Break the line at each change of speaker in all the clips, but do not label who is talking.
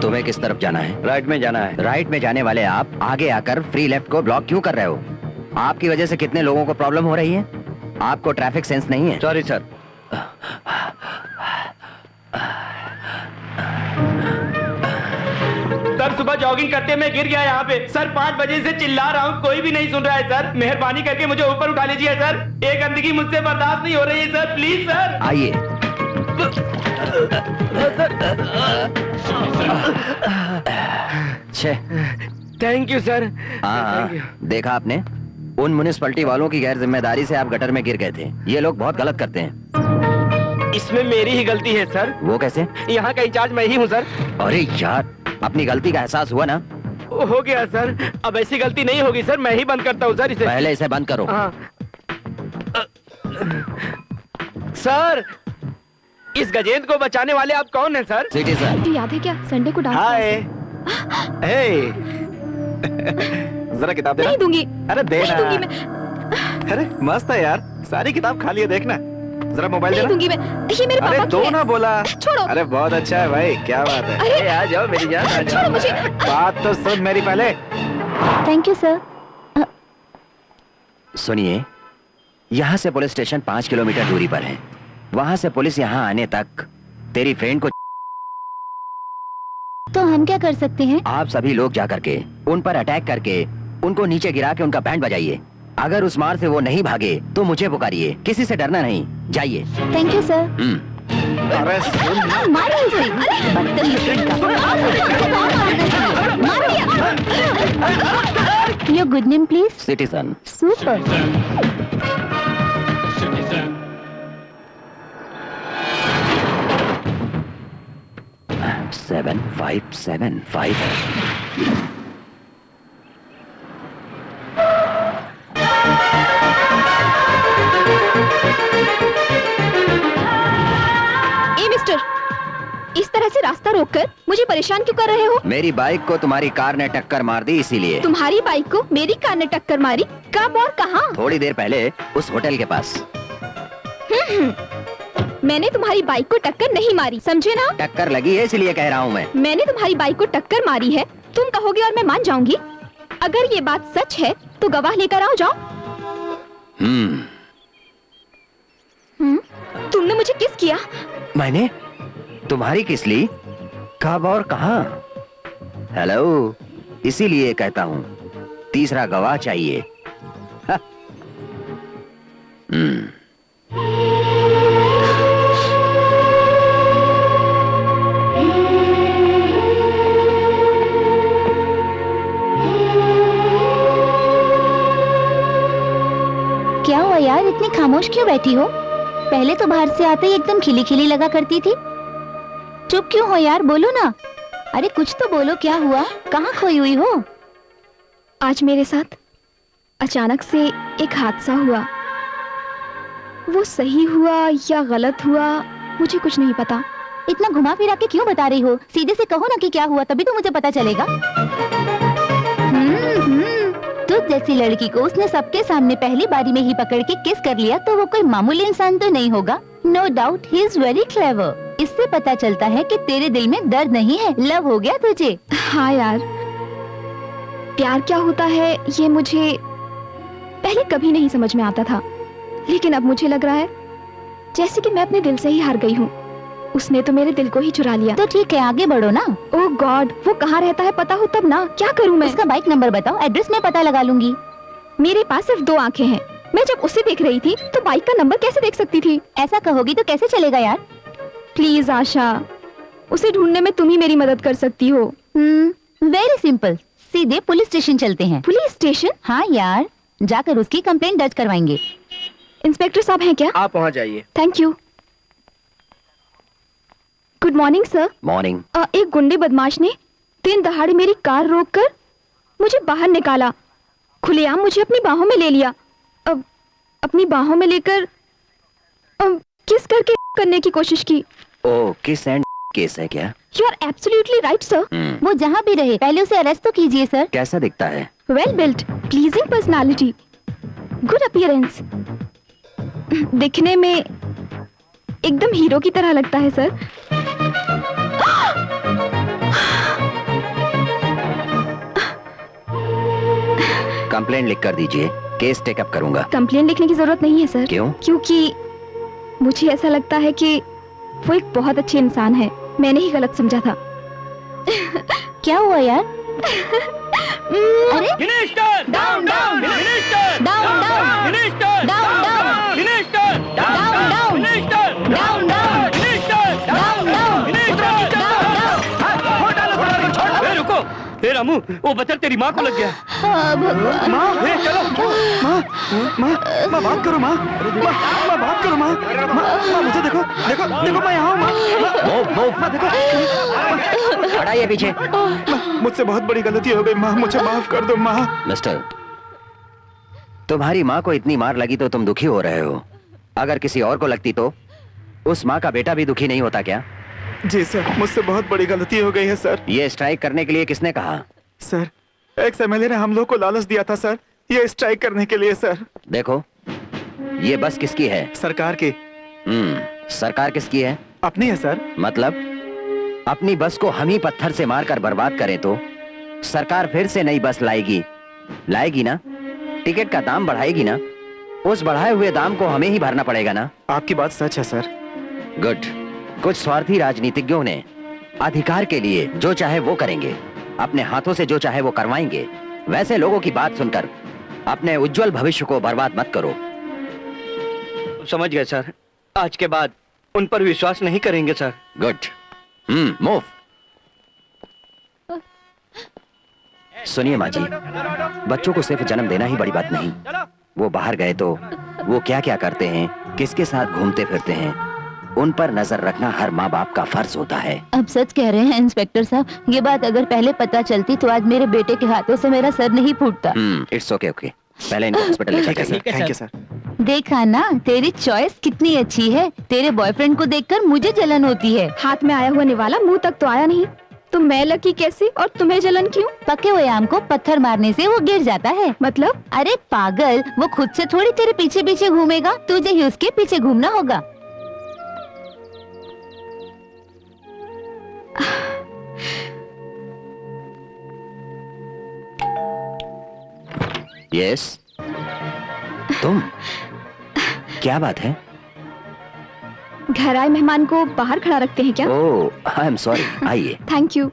तुम्हें किस तरफ जाना है? राइट में जाना है। राइट में जाने वाले आप आगे आकर फ्री लेफ्ट को ब्लॉक क्यों कर रहे हो? आपकी वजह से कितने लोगों को प्रॉब्लम हो रही है? आपको ट्रैफिक सेंस नहीं है?
Sorry sir.
सर सुबह जॉगिंग करते मैं गिर गया यहाँ पे। सर 5 बजे से चिल्ला रहा हूँ, कोई भी नहीं सुन रहा है सर। मेहरबानी करके मुझे ऊपर उठा लीजिए सर। ये गंदगी मुझसे बर्दाश्त नहीं हो रही है सर, प्लीज सर।
आइए।
Thank you sir.
हाँ, देखा आपने? उन म्युनिसिपैलिटी वालों की गैर जिम्मेदारी से आप गटर में गिर गए थे। ये लोग बहुत गलत करते हैं।
इसमें मेरी ही गलती है सर।
वो कैसे?
यहाँ का इंचार्ज मैं ही हूँ सर।
अरे यार, अपनी गलती का एहसास हुआ ना?
हो गया सर, अब ऐसी गलती नहीं होगी सर। मैं ही बंद करता हूँ सर इसे।
पहले इसे बंद करो।
हाँ। सर, इस गजेंद्र को बचाने वाले आप कौन हैं सर?
सिटीजन।
तो याद है क्या संडे को डांस?
हाय। जरा किताब देना।
नहीं दूंगी।
अरे देना।
नहीं दूंगी मैं।
अरे मस्त है यार, सारी किताब खाली है, देखना। जरा मोबाइल देना।
नहीं दूंगी मैं, ये मेरे पापा की है।
अरे दो ना बोला।
छोड़ो।
अरे बहुत अच्छा है भाई, क्या बात है।
अरे
आ जाओ मेरी जान।
छोड़ो मुझे।
बात तो सुन मेरी पहले।
Thank you sir.
सुनिए, यहाँ से पुलिस स्टेशन 5 किलोमीटर दूरी पर है। वहाँ से पुलिस यहाँ आने तक तेरी फ्रेंड को।
तो हम क्या कर सकते हैं?
आप सभी लोग जाकर के उन पर अटैक करके उनको नीचे गिरा के उनका बैंड बजाइए। अगर उस मार से वो नहीं भागे तो मुझे पुकारिए। किसी से डरना नहीं। जाइए।
Thank you sir.
अरे सुन।
मारो इसे। अरे बदतमीज लड़का। Your good name please?
Citizen.
Super.
7575।
A mister, इस तरह से रास्ता रोककर मुझे परेशान क्यों कर रहे हो?
मेरी बाइक को तुम्हारी कार ने टक्कर मार दी, इसीलिए।
तुम्हारी बाइक को मेरी कार ने टक्कर मारी? कब और कहाँ?
थोड़ी देर पहले उस होटल के पास।
मैंने तुम्हारी बाइक को टक्कर नहीं मारी, समझे ना?
टक्कर लगी है इसलिए कह रहा हूँ मैं।
मैंने तुम्हारी बाइक को टक्कर मारी है, तुम कहोगे और मैं मान जाऊंगी। अगर ये बात सच है तो गवाह लेकर आओ, जाओ। तुमने मुझे किस किया?
मैंने तुम्हारी किस ली? कब और कहाँ? हेलो, इसीलिए कहता हूँ तीसरा गवाह चाहिए।
क्या हुआ यार, इतनी खामोश क्यों बैठी हो? पहले तो बाहर से आते ही एकदम खिली खिली लगा करती थी। चुप क्यों हो यार, बोलो ना। अरे कुछ तो बोलो, क्या हुआ? कहाँ खोई हुई हो? आज मेरे साथ अचानक से एक हादसा हुआ। वो सही हुआ या गलत हुआ मुझे कुछ नहीं पता। इतना घुमा फिरा के क्यों बता रही हो? सीधे से कहो ना कि क्या हुआ, तभी तो मुझे पता चलेगा। तुझ जैसी लड़की को उसने सबके सामने पहली बारी में ही पकड़ के किस कर लिया तो वो कोई मामूली इंसान तो नहीं होगा। No doubt he is very clever. इससे पता चलता है कि तेरे दिल में दर्द नहीं है, लव हो गया तुझे। हाँ यार, प्यार क्या होता है ये मुझे पहले कभी नहीं समझ में आता था, लेकिन अब मुझे लग रहा है जैसे कि मैं अपने दिल से ही हार गई हूँ। उसने तो मेरे दिल को ही चुरा लिया। तो ठीक है, आगे बढ़ो ना। ओह गॉड, वो कहाँ रहता है पता हो तब ना। क्या करूँ मैं? उसका बाइक नंबर बताओ, एड्रेस मैं पता लगा लूंगी। मेरे पास सिर्फ 2 आंखें हैं। मैं जब उसे देख रही थी तो बाइक का नंबर कैसे देख सकती थी? ऐसा कहोगी तो कैसे चलेगा यार? प्लीज आशा, उसे ढूंढने में तुम ही मेरी मदद कर सकती हो। वेरी सिंपल, सीधे पुलिस स्टेशन चलते हैं। Police station? हाँ यार, जाकर उसकी कंप्लेंट दर्ज करवाएंगे। इंस्पेक्टर साहब हैं क्या?
आप वहाँ जाइए।
Thank you. Good morning sir.
Morning.
एक गुंडे बदमाश ने दिन दहाड़े मेरी कार रोककर मुझे बाहर निकाला
खुलेआम मुझे अपनी बाहों में ले लिया। अब अपनी बाहों में लेकर किस करके करने की कोशिश की।
ओ, किस एंड केस है क्या?
You are absolutely right sir.
वो जहाँ भी रहे पहले उसे अरेस्ट तो कीजिए सर।
कैसा दिखता है?
Well built, pleasing personality, good appearance, दिखने में एकदम हीरो की तरह लगता है सर।
कंप्लेंट लिख कर दीजिए, केस टेकअप करूंगा।
कंप्लेंट लिखने की जरूरत नहीं है सर।
क्यों?
क्योंकि मुझे ऐसा लगता है कि वो एक बहुत अच्छे इंसान है। मैंने ही गलत समझा था।
क्या हुआ यार? अरे
minister down down, minister
down down,
minister
down down,
minister
down down,
minister
down down,
minister
down down,
minister
down down.
रुको, हे रामू, वो बच्चा तेरी माँ को लग गया।
भगवान।
माँ, चलो माँ बात करो माँ बात करो माँ मुझे देखो देखो देखो, मैं यहाँ हूँ माँ देखो।
हटाइए पीछे।
मुझसे बहुत बड़ी गलती हो गई माँ, मुझे माफ कर दो माँ।
मिस्टर, तुम्हारी माँ को इतनी मार लगी तो तुम दुखी हो रहे हो। अगर किसी और को लगती तो उस माँ का बेटा भी दुखी नहीं होता क्या?
जी सर, मुझसे बहुत बड़ी गलती हो गई है सर।
ये स्ट्राइक करने के लिए किसने कहा?
सर, एक्स एमएलए ने हम लोग को लालच दिया था सर, ये स्ट्राइक करने के लिए सर।
देखो, ये बस किसकी है?
सरकार की।
सरकार किसकी है?
अपनी है सर।
मतलब अपनी बस को हम ही पत्थर से मारकर बर्बाद करें तो सरकार फिर से नई बस लाएगी ना? टिकट का दाम बढ़ाएगी ना? उस बढ़ाए हुए दाम को हमें ही भरना पड़ेगा ना?
आपकी बात सच है सर।
गुड। कुछ स्वार्थी राजनीतिज्ञों ने अधिकार के लिए जो चाहे वो करेंगे, अपने हाथों से जो चाहे वो करवाएंगे। वैसे लोगों की बात सुनकर अपने उज्जवल भविष्य को बर्बाद मत करो।
समझ गए सर, आज के बाद उन पर विश्वास नहीं करेंगे सर।
गुड। मूव। सुनिए माँ जी, बच्चों को सिर्फ जन्म देना ही बड़ी बात नहीं, वो बाहर गए तो वो क्या क्या करते हैं, किसके साथ घूमते फिरते हैं, उन पर नजर रखना हर माँ बाप का फर्ज होता है।
अब सच कह रहे हैं इंस्पेक्टर साहब, ये बात अगर पहले पता चलती तो आज मेरे बेटे के हाथों से मेरा सर नहीं फूटता।
It's okay okay. पहले इनको हॉस्पिटल लेकर चलिए।
Thank you sir.
देखा ना, तेरी चॉइस कितनी अच्छी है। तेरे बॉयफ्रेंड को देखकर मुझे जलन होती है।
हाथ में आया हुआ निवाला मुंह तक तो आया नहीं, तो मैं लकी कैसे और तुम्हें जलन क्यों?
पके हुए आम को पत्थर मारने से वो गिर जाता है।
मतलब?
अरे पागल, वो खुद से थोड़ी तेरे पीछे पीछे घूमेगा, तुझे ही उसके पीछे घूमना होगा।
यस, तुम? क्या बात है?
घर आए मेहमान को बाहर खड़ा रखते हैं क्या?
ओह, आई एम सॉरी। आइए
थैंक यू।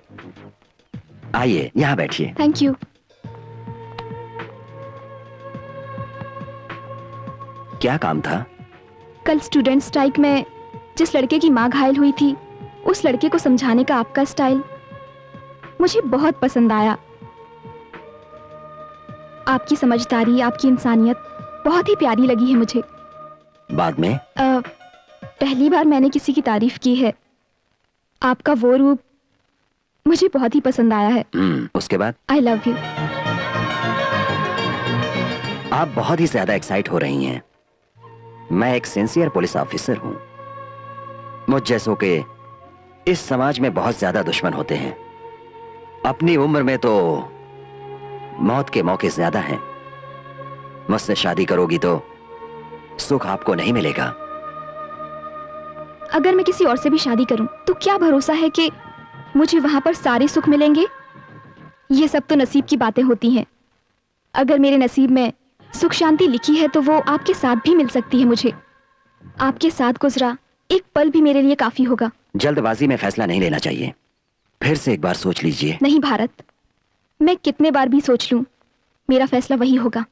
आइए, यहाँ बैठिए।
Thank you.
क्या काम था?
कल स्टूडेंट स्ट्राइक में जिस लड़के की माँ घायल हुई थी, उस लड़के को समझाने का आपका स्टाइल मुझे बहुत पसंद आया। आपकी समझदारी, आपकी इंसानियत बहुत ही प्यारी लगी है मुझे।
बाद में?
पहली बार मैंने किसी की तारीफ की है। आपका वो रूप मुझे बहुत ही पसंद आया है।
उसके बाद?
I love you.
आप बहुत ही ज्यादा एक्साइट हो रही हैं। मैं एक सिंसियर पुलिस ऑफिसर हूं। मुझ जैसों के इस समाज में बहुत ज्यादा दुश्मन होते हैं। अपनी उम्र में तो मौत के मौके ज्यादा हैं। मुझसे शादी करोगी तो सुख आपको नहीं मिलेगा।
अगर मैं किसी और से भी शादी करूं तो क्या भरोसा है कि मुझे वहां पर सारे सुख मिलेंगे? ये सब तो नसीब की बातें होती हैं। अगर मेरे नसीब में सुख शांति लिखी है तो वो आपके साथ भी मिल सकती है मुझे। आपके साथ गुजरा एक पल भी मेरे लिए काफी होगा।
जल्दबाजी में फैसला नहीं लेना चाहिए, फिर से एक बार सोच लीजिए।
नहीं भारत, मैं कितने बार भी सोच लूं, मेरा फैसला वही होगा।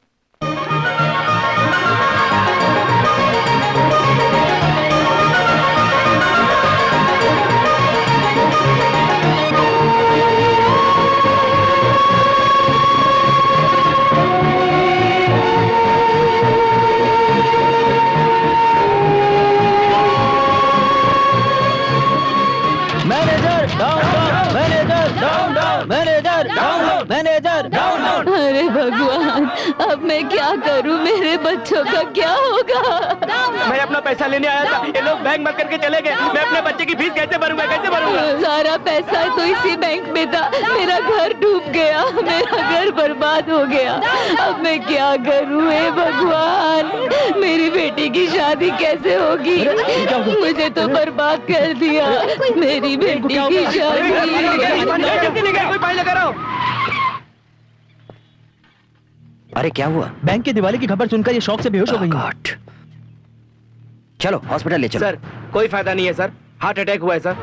Manager down down, manager down down, manager down down, manager down down.
अरे भगवान, मैं क्या करूं? मेरे बच्चों का क्या होगा?
मैं अपना पैसा लेने आया था, ये लोग बैंक बंद करके चले गए। मैं अपने बच्चे की फीस कैसे भरूंगा, कैसे भरूंगा?
सारा पैसा तो इसी बैंक में था। मेरा घर डूब गया, मेरा घर बर्बाद हो गया। अब मैं क्या करूं? हे भगवान, मेरी बेटी की शादी कैसे होगी? मुझे तो बर्बाद कर दिया मेरी बेटी की शादी।
कोई पानी लगा रहा हूँ।
अरे क्या हुआ?
बैंक के दिवाली की खबर सुनकर ये शौक से बेहोश हो गई।
गॉड। चलो हॉस्पिटल ले चलो।
सर कोई फायदा नहीं है सर, हार्ट अटैक हुआ है सर।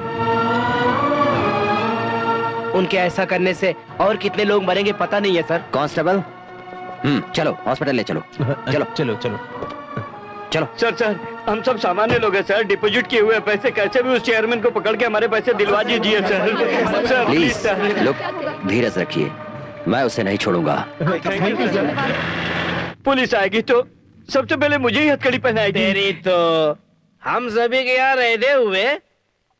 उनके ऐसा करने से और कितने लोग मरेंगे पता नहीं है सर।
कांस्टेबल, चलो हॉस्पिटल ले चलो। चलो
चलो चलो
चलो।
सर हम सब सामान्य लोग हैं सर, डिपॉजिट किए हुए पैसे कैसे भी उस चेयरमैन को पकड़ के हमारे पैसे दिलवा दीजिए सर। Sir
please
sir.
लोग धीरज रखिए, मैं उसे नहीं छोड़ूंगा।
Thank you sir. पुलिस आएगी तो सबसे पहले मुझे ही हथकड़ी पहनाएगी।
तेरी तो हम सभी के यहाँ रहते हुए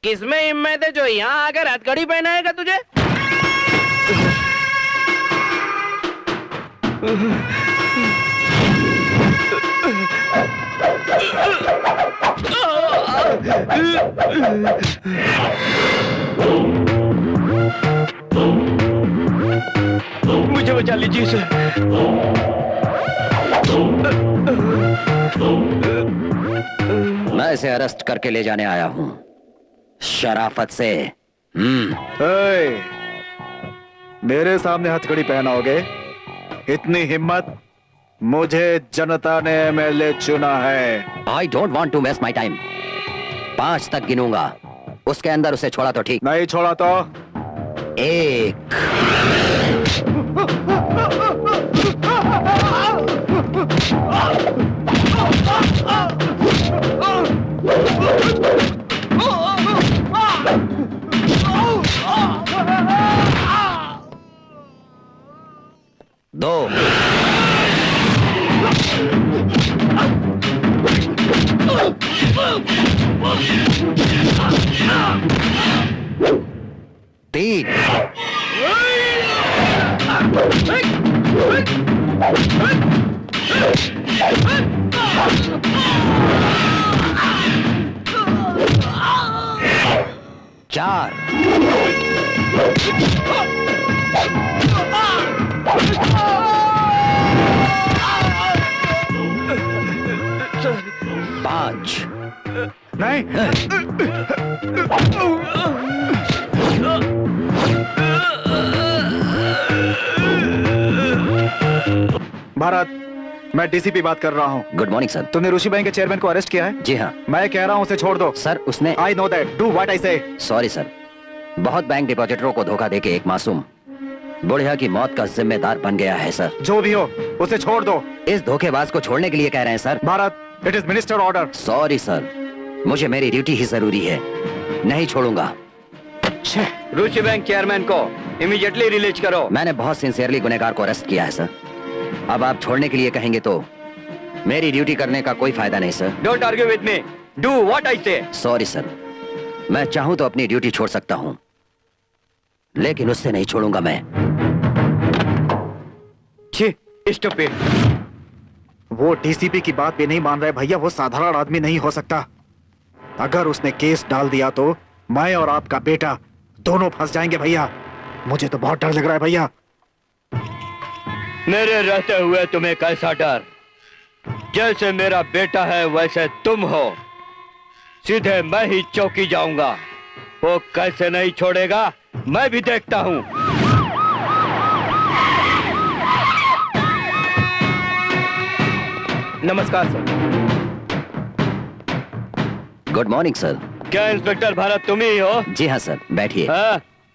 किसमें हिम्मत है जो यहाँ आकर हथकड़ी पहनाएगा तुझे?
मुझे बचा लीजिए सर।
मैं इसे अरेस्ट करके ले जाने आया हूँ शराफत से।
मेरे सामने हथकड़ी पहनाओगे? इतनी हिम्मत? मुझे जनता ने एमएलए चुना है।
I don't want to waste my time. 5 तक गिनूंगा, उसके अंदर उसे छोड़ा तो ठीक।
नहीं छोड़ा तो
1 2 3 4 5
नहीं। भारत, मैं डीसीपी बात कर रहा हूँ।
Good morning sir.
तुमने ऋषि बैंक के चेयरमैन को अरेस्ट किया है?
जी हाँ
मैं कह रहा हूँ उसे छोड़ दो।
सर, उसने
I know that, do what I say.
Sorry sir, बहुत बैंक डिपॉजिटरों को धोखा देके एक मासूम बुढ़िया की मौत का जिम्मेदार बन गया है सर।
जो भी हो उसे छोड़ दो।
इस धोखेबाज को छोड़ने के लिए कह रहे हैं sir.
Bharat, it is minister order.
Sorry sir, मुझे मेरी ड्यूटी ही जरूरी है, नहीं छोड़ूंगा।
ऋषि बैंक चेयरमैन को इमीडिएटली रिलीज करो।
मैंने बहुत सिंसियरली गुनहगार को अरेस्ट किया है सर। अब आप छोड़ने के लिए कहेंगे तो मेरी ड्यूटी करने का कोई फायदा नहीं sir.
Don't argue with me, do what I say.
Sorry sir, मैं चाहूं तो अपनी ड्यूटी छोड़ सकता हूं, लेकिन उससे नहीं छोड़ूंगा मैं।
छी, स्टूपिड।
वो डीसीपी की बात भी नहीं मान रहे भैया, वो साधारण आदमी नहीं हो सकता। अगर उसने केस डाल दिया तो मैं और आपका बेटा दोनों फंस जाएंगे भैया। मुझे तो बहुत डर लग रहा है भैया।
मेरे रहते हुए तुम्हें कैसा डर? जैसे मेरा बेटा है वैसे तुम हो। सीधे मैं ही चौकी जाऊंगा, वो कैसे नहीं छोड़ेगा मैं भी देखता हूं। नमस्कार सर। Good
morning sir.
क्या इंस्पेक्टर भारत तुम ही हो?
जी हाँ सर, बैठिए।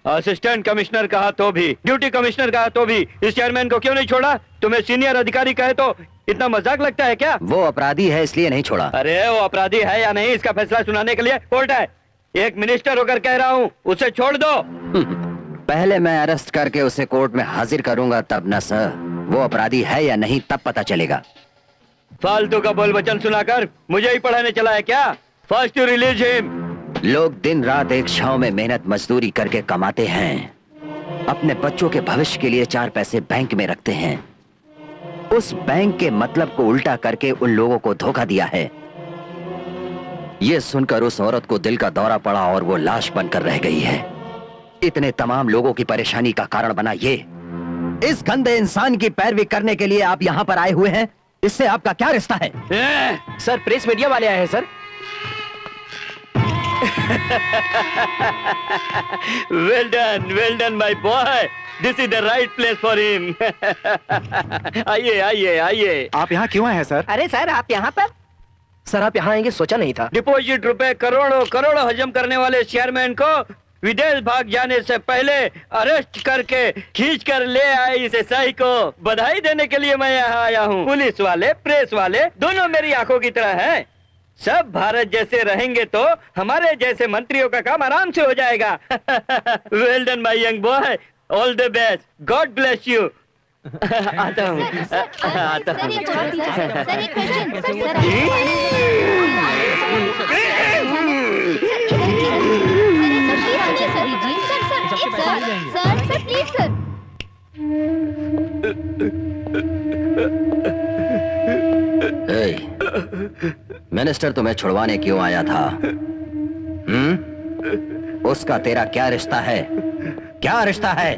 असिस्टेंट कमिश्नर कहा तो भी, ड्यूटी कमिश्नर कहा तो भी इस चेयरमैन को क्यों नहीं छोड़ा? तुम्हें सीनियर अधिकारी कहे तो इतना मजाक लगता है क्या?
वो अपराधी है इसलिए नहीं छोड़ा।
अरे वो अपराधी है या नहीं इसका फैसला सुनाने के लिए कोर्ट है। एक मिनिस्टर होकर कह रहा हूँ उसे छोड़ दो।
पहले मैं अरेस्ट करके उसे कोर्ट में हाजिर करूंगा तब ना सर, वो अपराधी है या नहीं तब पता चलेगा।
फालतू का बोल वचन सुनाकर मुझे ही पढ़ाने चला है क्या? First you release him.
लोग दिन रात एक छांव में मेहनत मजदूरी करके कमाते हैं, अपने बच्चों के भविष्य के लिए 4 पैसे बैंक में रखते हैं। उस बैंक के मतलब को उल्टा करके उन लोगों को धोखा दिया है। यह सुनकर उस औरत को दिल का दौरा पड़ा और वो लाश बनकर रह गई है। इतने तमाम लोगों की परेशानी का कारण बना ये। इस गंदे इंसान की पैरवी करने के लिए आप यहाँ पर आए हुए हैं। इससे आपका क्या रिश्ता है?
सर प्रेस मीडिया वाले आए हैं sir.
Well done my boy, this is the right place for him. आइए आइए आइए।
आप यहाँ क्यों आए हैं सर?
अरे सर आप यहाँ पर? सर आप यहाँ आएंगे सोचा नहीं था।
डिपॉजिट रुपए करोड़ों करोड़ों हजम करने वाले चेयरमैन को विदेश भाग जाने से पहले अरेस्ट करके खींच कर ले आए इस एसआई को बधाई देने के लिए मैं यहाँ आया हूँ। पुलिस वाले प्रेस वाले दोनों मेरी आंखों की तरह हैं। सब भारत जैसे रहेंगे तो हमारे जैसे मंत्रियों का काम आराम से हो जाएगा। Well done my young boy, all the best, God bless you. आता हूँ आता हूँ।
Sir please sir.
मिनिस्टर तुम्हें छुड़वाने क्यों आया था? उसका तेरा क्या रिश्ता है? क्या रिश्ता है?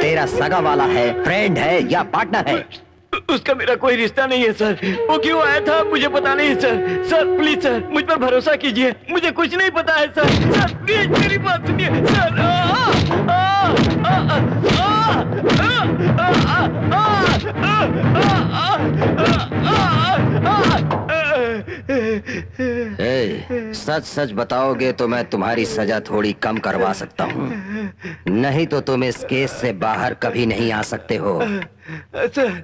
तेरा सगा वाला है, फ्रेंड है या पार्टनर है?
उसका मेरा कोई रिश्ता नहीं है सर। वो क्यों आया था मुझे पता नहीं सर। सर प्लीज सर मुझ पर भरोसा कीजिए, मुझे कुछ नहीं पता है सर। सर प्लीज मेरी बात सुनिए सर।
सच सच बताओगे तो मैं तुम्हारी सजा थोड़ी कम करवा सकता हूँ, नहीं तो तुम इस केस से बाहर कभी नहीं आ सकते हो।
सर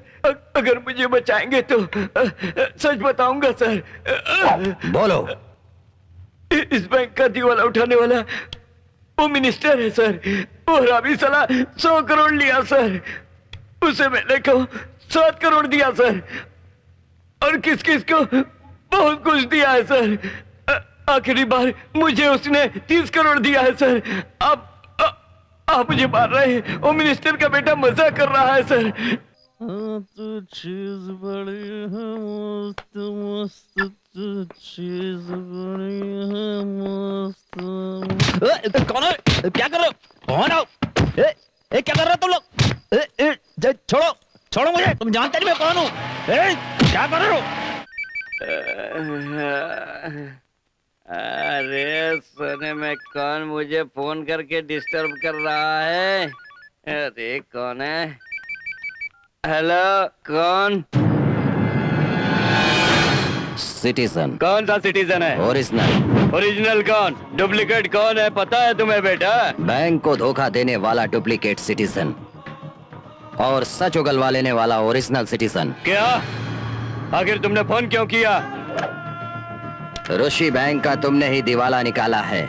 अगर मुझे बचाएंगे तो सच बताऊंगा सर।
बोलो।
इस बैंक का दिवाला उठाने वाला वो मिनिस्टर है सर। वो हरामी साला 100 करोड़ लिया सर। उसे मैंने को 7 करोड़ दिया सर, और किस किस को बहुत कुछ दिया है सर। आखिरी बार मुझे उसने 30 करोड़ दिया है सर। आप मुझे मार रहे हैं। वो मिनिस्टर का बेटा मजाक कर रहा है सर।
तो चीज बड़ी है मस्त मस्त, तो चीज बड़ी है मस्त।
कौन है? क्या कर रहे हो? कौन हो? क्या कर रहे हो तुम लोग? छोड़ो छोड़ो मुझे, तुम जानते नहीं मैं कौन हूँ। क्या कर रहे हो?
अरे सोने में कौन मुझे फोन करके डिस्टर्ब कर रहा है? अरे कौन है? हेलो कौन?
सिटीजन।
कौन सा सिटीजन है?
ओरिजिनल।
ओरिजिनल कौन? डुप्लीकेट कौन है पता है तुम्हें बेटा?
बैंक को धोखा देने वाला डुप्लीकेट सिटीजन और सच उगलवा लेने वाला ओरिजिनल सिटीजन।
क्या? आखिर तुमने फोन क्यों किया?
ऋषि बैंक का तुमने ही दिवाला निकाला है।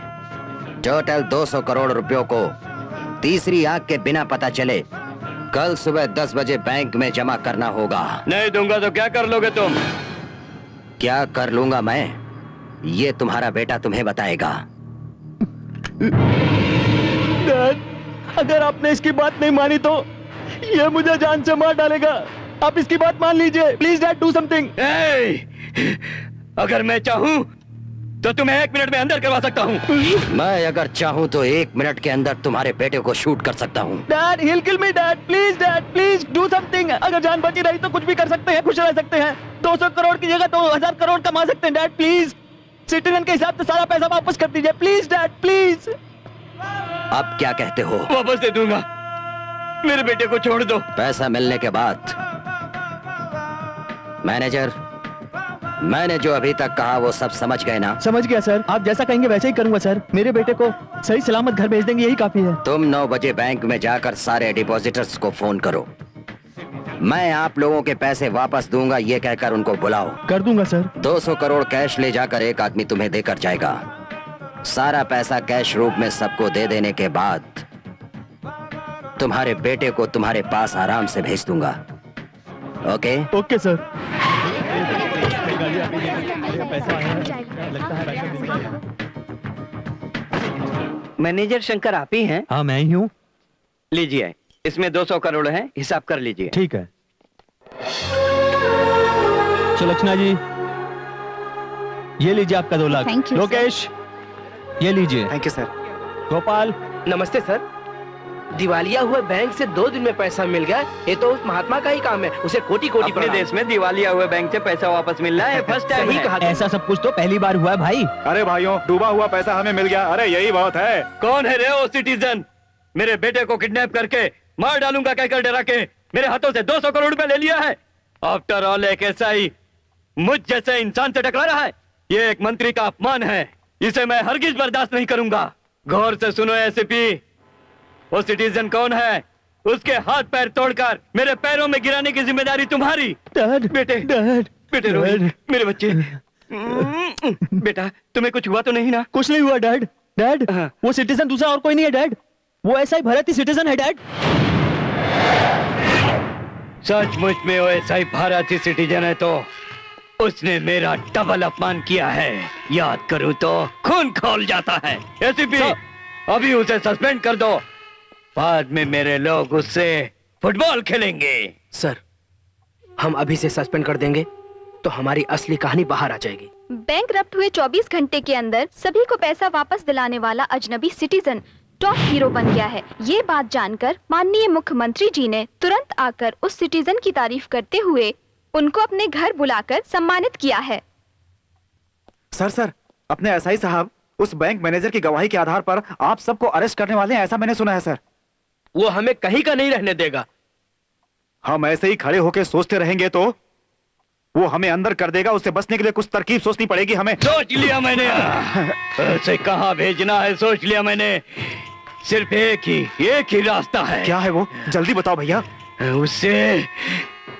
टोटल 200 करोड़ रुपयों को तीसरी आंख के बिना पता चले कल सुबह 10 बजे बैंक में जमा करना होगा।
नहीं दूंगा तो क्या कर लोगे तुम?
क्या कर लूंगा मैं, ये तुम्हारा बेटा तुम्हें बताएगा।
डैड, अगर आपने इसकी बात नहीं मानी तो ये मुझे जान से मार डालेगा। आप इसकी बात मान लीजिए प्लीज डैड, डू समथिंग।
अगर मैं चाहूं तो तुम्हें 1 मिनट में अंदर करवा सकता हूं।
मैं अगर चाहूं तो 1 मिनट के अंदर तुम्हारे बेटे को शूट कर सकता हूं।
Dad he'll kill me dad please do something. अगर जान बची रही तो कुछ भी कर सकते हैं, खुश रह सकते हैं। 200 करोड़ की जगह 2000 करोड़ कमा सकते हैं डैड। प्लीज सिटीजन के हिसाब से सारा पैसा वापस कर दीजिए प्लीज डैड, प्लीज।
अब क्या कहते हो?
वापस दे दूंगा, मेरे बेटे को छोड़ दो।
पैसा मिलने के बाद। मैनेजर, मैंने जो अभी तक कहा वो सब समझ गए ना?
समझ गया सर, आप जैसा कहेंगे वैसे ही करूंगा सर। मेरे बेटे को सही सलामत घर भेज देंगे, यही काफी है।
तुम 9 बजे बैंक में जाकर सारे डिपॉजिटर्स को फोन करो। मैं आप लोगों के पैसे वापस दूंगा ये कहकर उनको बुलाओ।
कर दूंगा सर।
200 करोड़ कैश ले जाकर एक आदमी तुम्हें देकर जाएगा। सारा पैसा कैश रूप में सबको दे देने के बाद तुम्हारे बेटे को तुम्हारे पास आराम से भेज दूंगा। Okay?
Okay sir.
Manager Shankar आप ही हैं?
हाँ मैं ही हूँ।
लीजिए, इसमें 200 करोड़ है, हिसाब कर लीजिए।
ठीक है। सुलक्षणा जी, ये लीजिए आपका 2 लाख।
Thank you,
लोकेश, ये लीजिए।
Thank you sir.
गोपाल,
नमस्ते सर। दिवालिया हुए बैंक से 2 दिन में पैसा मिल गया, ये तो उस महात्मा का ही काम है। उसे कोटि कोटि
अपने देश में दिवालिया हुए बैंक से पैसा वापस मिल रहा है, फर्स्ट टाइम
सही
है।
कहा।
ऐसा सब कुछ तो पहली बार हुआ है भाई।
अरे भाइयों, डूबा हुआ पैसा हमें मिल गया, अरे यही बहुत है।
कौन है रे वो सिटीजन? मेरे बेटे को किडनैप करके मार डालूंगा कहकर डरा के मेरे हाथों से 200 करोड़ रुपए ले लिया है। आफ्टर ऑल एक एसआई मुझ जैसे इंसान से टकरा रहा है, ये एक मंत्री का अपमान है, इसे मैं हरगिज बर्दाश्त नहीं करूंगा। गौर से सुनो एसीपी, वो सिटीजन कौन है? उसके हाथ पैर तोड़कर मेरे पैरों में गिराने की जिम्मेदारी तुम्हारी।
डैड,
बेटे,
डैड,
बेटे रोहित, मेरे बच्चे। बेटा, तुम्हें कुछ हुआ तो नहीं ना?
कुछ नहीं हुआ डैड। डैड,
हाँ।
वो सिटीजन दूसरा और कोई नहीं है डैड, वो ऐसा ही भारत ही सिटीजन है डैड।
सचमुच में वो ऐसा ही भारतीय सिटीजन है तो उसने मेरा डबल अपमान किया है। याद करूं तो खून खौल जाता है। एसीपी, अभी उसे सस्पेंड कर दो, बाद में मेरे लोग उससे फुटबॉल खेलेंगे।
सर, हम अभी से सस्पेंड कर देंगे तो हमारी असली कहानी बाहर आ जाएगी।
बैंक रप्ट हुए 24 घंटे के अंदर सभी को पैसा वापस दिलाने वाला अजनबी सिटीजन टॉप हीरो बन गया है। ये बात जानकर माननीय मुख्यमंत्री जी ने तुरंत आकर उस सिटीजन की तारीफ करते हुए उनको अपने घर बुलाकर सम्मानित किया है।
सर, अपने एसआई साहब उस बैंक मैनेजर की गवाही के आधार पर आप सबको अरेस्ट करने वाले हैं, ऐसा मैंने सुना है सर।
वो हमें कहीं का नहीं रहने देगा।
हम ऐसे ही खड़े होकर सोचते रहेंगे तो वो हमें अंदर कर देगा, उससे बचने के लिए कुछ तरकीब सोचनी पड़ेगी हमें।
सोच लिया मैंने, उसे कहाँ भेजना है सोच लिया मैंने। सिर्फ एक ही रास्ता है।
क्या है वो? जल्दी बताओ भैया।
उसे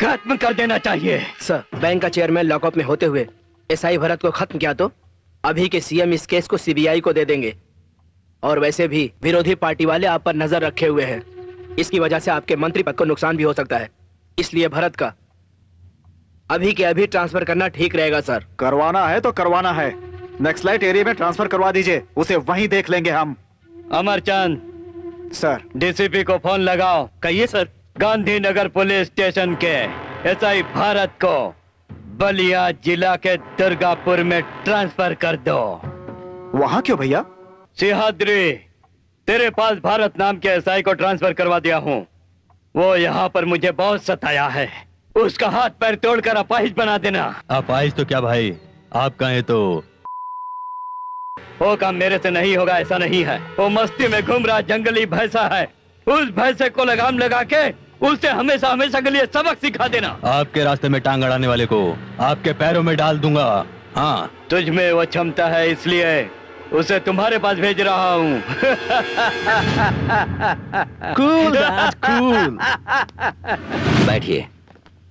खत्म कर देना चाहिए।
सर, बैंक का चेयरमैन लॉकअप में होते हुए एसआई भरत को खत्म किया तो अभी के सीएम इस केस को सीबीआई को दे देंगे। और वैसे भी विरोधी पार्टी वाले आप पर नजर रखे हुए हैं, इसकी वजह से आपके मंत्री पद को नुकसान भी हो सकता है। इसलिए भरत का अभी के अभी ट्रांसफर करना ठीक रहेगा सर।
करवाना है तो करवाना है, नक्सलाइट एरिया में ट्रांसफर करवा दीजिए, उसे वहीं देख लेंगे हम।
अमरचंद
सर,
डीसीपी को फोन लगाओ।
कहिए सर।
गांधीनगर पुलिस स्टेशन के एसआई भारत को बलिया जिला के दुर्गापुर में ट्रांसफर कर दो।
वहां क्यों भैया?
सिंहाद्री, तेरे पास भारत नाम के एसआई को ट्रांसफर करवा दिया हूँ। वो यहाँ पर मुझे बहुत सताया है, उसका हाथ पैर तोड़कर अपाहिज बना देना।
अपाहिज तो क्या भाई, आप कहें तो।
वो काम मेरे से नहीं होगा, ऐसा नहीं है। वो मस्ती में घूम रहा जंगली भैंसा है, उस भैंसे को लगाम लगा के उसे हमेशा हमेशा के लिए सबक सिखा देना।
आपके रास्ते में टांग अड़ाने वाले को आपके पैरों में डाल दूंगा। हाँ,
तुझ में वो क्षमता है, इसलिए उसे तुम्हारे पास भेज रहा हूँ।
Cool cool.
बैठिए।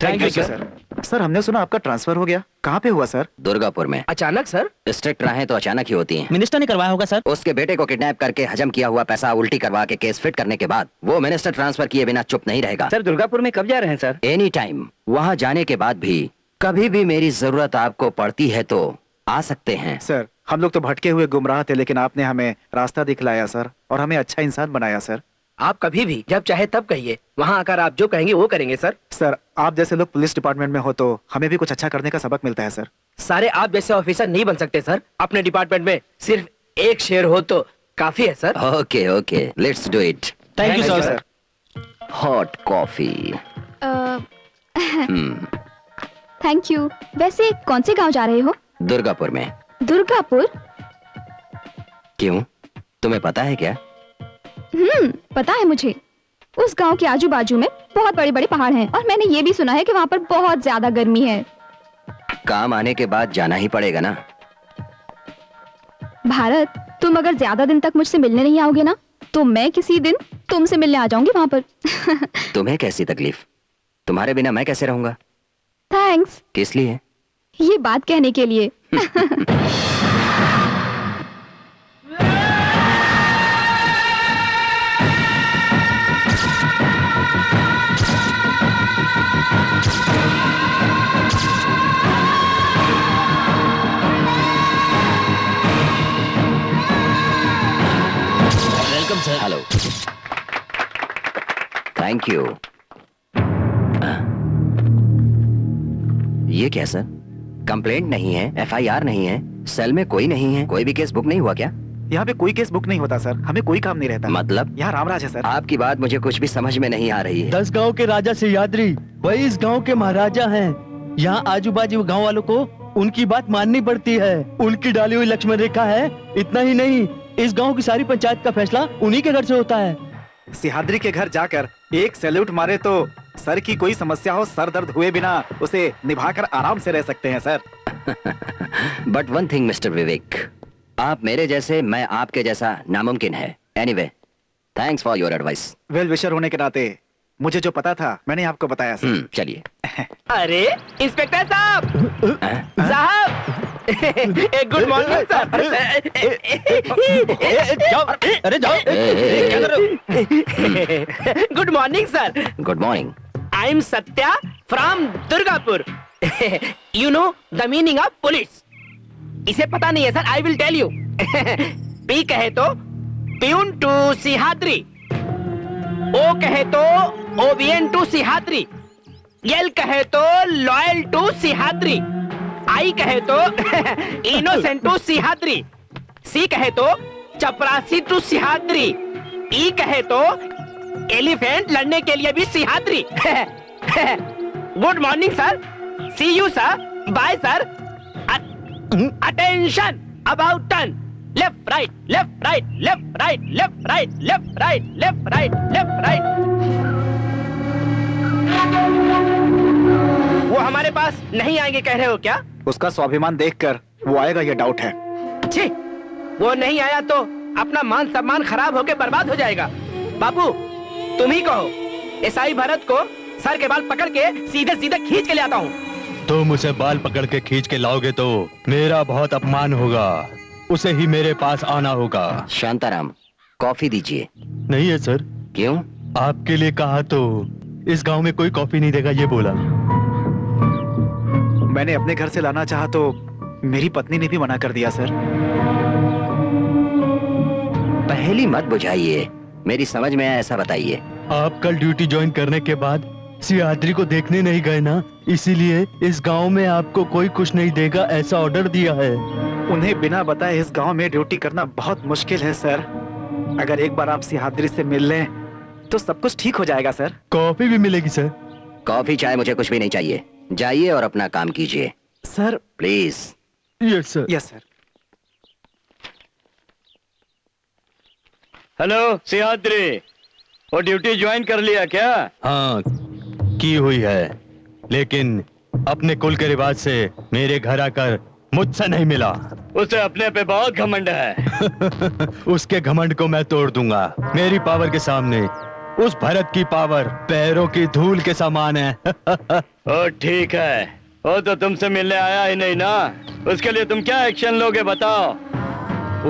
Thank you sir.
सर, हमने सुना आपका ट्रांसफर हो गया, कहाँ पे हुआ सर?
दुर्गापुर में।
अचानक सर?
स्ट्रिक्ट राहें तो अचानक ही होती हैं।
मिनिस्टर ने करवाया होगा सर।
उसके बेटे को किडनैप करके हजम किया हुआ पैसा उल्टी करवा के केस फिट करने के बाद वो मिनिस्टर ट्रांसफर किए बिना चुप नहीं रहेगा।
सर, दुर्गापुर में कब जा रहे हैं सर?
Any time. वहाँ जाने के बाद भी कभी भी मेरी जरूरत आपको पड़ती है तो आ सकते हैं।
सर, हम लोग तो भटके हुए गुमराह थे, लेकिन आपने हमें रास्ता दिखलाया सर, और हमें अच्छा इंसान बनाया सर।
आप कभी भी जब चाहे तब कहिए, वहाँ आकर आप जो कहेंगे वो करेंगे सर।
सर, आप जैसे लोग पुलिस डिपार्टमेंट में हो तो हमें भी कुछ अच्छा करने का सबक मिलता है सर।
सारे आप जैसे ऑफिसर नहीं बन सकते सर, अपने डिपार्टमेंट में सिर्फ एक शेर हो तो काफी है sir.
Okay okay, let's do it.
Thank you sir.
Hot coffee.
Thank you. वैसे कौन से गांव जा रहे हो?
दुर्गापुर में।
दुर्गापुर?
क्यों, तुम्हें पता है क्या?
पता है मुझे। उस गांव के आजू बाजू में बहुत बड़े बड़े पहाड़ हैं और मैंने ये भी सुना है कि वहाँ पर बहुत ज्यादा गर्मी है।
काम आने के बाद जाना ही पड़ेगा ना।
भारत, तुम अगर ज्यादा दिन तक मुझसे मिलने नहीं आओगे ना तो मैं किसी दिन तुमसे मिलने आ जाऊंगी वहाँ पर।
तुम्हें कैसी तकलीफ? तुम्हारे बिना मैं कैसे रहूंगा?
थैंक्स।
किस लिए?
ये बात कहने के लिए।
सर।
हेलो। Thank you. ये क्या सर? कंप्लेंट नहीं है, एफआईआर नहीं है, सेल में कोई नहीं है, कोई भी केस बुक नहीं हुआ क्या?
यहाँ पे कोई केस बुक नहीं होता सर, हमें कोई काम नहीं रहता।
मतलब?
यहाँ रामराज है सर।
आपकी बात मुझे कुछ भी समझ में नहीं आ रही है।
10 गांव के राजा सियाद्री वही इस गांव के महाराजा हैं। यहाँ आजू बाजू गांव वालों को उनकी बात माननी पड़ती है। उनकी डाली हुई लक्ष्मण रेखा है। इतना ही नहीं, इस गांव की सारी पंचायत का फैसला उन्हीं के घर से होता है।
सिहाद्री के घर जाकर एक सैल्यूट मारे तो सर की कोई समस्या हो, सर दर्द हुए बिना उसे निभाकर आराम से रह सकते हैं sir.
But one thing mister Vivek, आप मेरे जैसे, मैं आपके जैसा नामुमकिन है। Anyway, thanks for your advice.
Well wisher होने के नाते मुझे जो पता था मैंने आपको बताया सर।
चलिए।
अरे इंस्पेक्टर साहब, गुड मॉर्निंग सर।
जाओ, अरे जाओ। क्या कर रहे हो?
Good morning sir.
Good morning.
I am Satya from Durgapur. You know the meaning of police? इसे पता नहीं है sir, I will tell you. P कहे तो प्यून टू सिहाद्री, ओ कहे तो ओबियन टू सिहाद्री, एल कहे तो लॉयल टू सिहाद्री, आई कहे तो इनोसेंट टू सिहाद्री, सी कहे तो चपरासी टू सिहाद्री, ई कहे तो एलिफेंट लड़ने के लिए भी Sihadri. Good morning sir, see you sir, bye sir. Attention, about turn, left right, left right, left right, left right, left right, left right, left right. वो हमारे पास नहीं आएंगे कह रहे हो क्या?
उसका स्वाभिमान देखकर वो आएगा ये डाउट है।
छी, वो नहीं आया तो अपना मान सम्मान खराब होके बर्बाद हो जाएगा। बाबू तुम ही कहो, एसआई भरत को सर के बाल पकड़ के सीधे सीधे खींच के ले आता हूँ।
तुम उसे बाल पकड़ के खींच के लाओगे तो मेरा बहुत अपमान होगा। उसे ही मेरे पास आना होगा।
शांताराम, कॉफी दीजिए।
नहीं है सर।
क्यों?
आपके लिए कहा तो इस गांव में कोई कॉफी नहीं देगा, ये बोला।
मैंने अपने घर से लाना चाहा तो मेरी पत्नी ने भी मना कर दिया सर।
पहली मत बुझाइए, मेरी समझ में आया ऐसा बताइए।
आप कल ड्यूटी ज्वाइन करने के बाद सियाद्री को देखने नहीं गए ना, इसीलिए इस गांव में आपको कोई कुछ नहीं देगा ऐसा ऑर्डर दिया है।
उन्हें बिना बताए इस गांव में ड्यूटी करना बहुत मुश्किल है सर। अगर एक बार आप सिहाद्री से मिल लें तो सब कुछ ठीक हो जाएगा सर।
कॉफी भी मिलेगी सर।
कॉफी चाय मुझे कुछ भी नहीं चाहिए, जाइए और अपना काम कीजिए
sir.
Please.
Yes sir.
Yes sir.
Hello Sihadri, वो ड्यूटी ज्वाइन कर लिया क्या?
हाँ की हुई है, लेकिन अपने कुल के रिवाज से मेरे घर आकर मुझसे नहीं मिला।
उसे अपने पे बहुत घमंड है।
उसके घमंड को मैं तोड़ दूंगा। मेरी पावर के सामने उस भरत की पावर पैरों की धूल के समान है।
ओ ठीक है, वो तो तुमसे मिलने आया ही नहीं ना, उसके लिए तुम क्या एक्शन लोगे बताओ?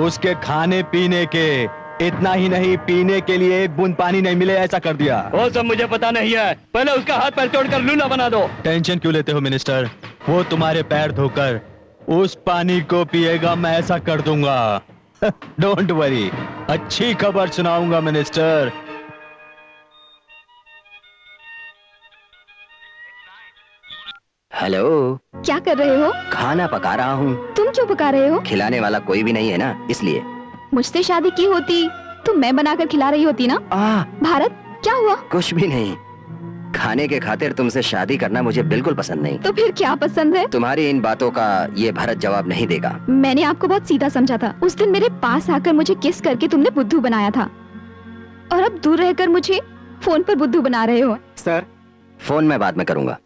उसके खाने पीने के, इतना ही नहीं पीने के लिए एक बूंद पानी नहीं मिले ऐसा कर दिया।
वो सब मुझे पता नहीं है, पहले उसका हाथ पैर तोड़कर लूला बना दो।
टेंशन क्यों लेते हो मिनिस्टर, वो तुम्हारे पैर धोकर उस पानी को पिएगा, मैं ऐसा कर दूंगा। डोंट वरी, अच्छी खबर सुनाऊंगा मिनिस्टर।
हेलो,
क्या कर रहे हो?
खाना पका रहा हूँ।
तुम क्यों पका रहे हो?
खिलाने वाला कोई भी नहीं है ना, इसलिए।
मुझसे शादी की होती तो मैं बनाकर खिला रही होती ना। भारत, क्या हुआ?
कुछ भी नहीं, खाने के खातिर तुमसे शादी करना मुझे बिल्कुल पसंद नहीं।
तो फिर क्या पसंद है?
तुम्हारी इन बातों का ये भरत जवाब नहीं देगा।
मैंने आपको बहुत सीधा समझा था। उस दिन मेरे पास आकर मुझे किस करके तुमने बुद्धू बनाया था, और अब दूर रहकर मुझे फोन पर बुद्धू बना रहे हो।
सर,
फोन में बाद में करूंगा।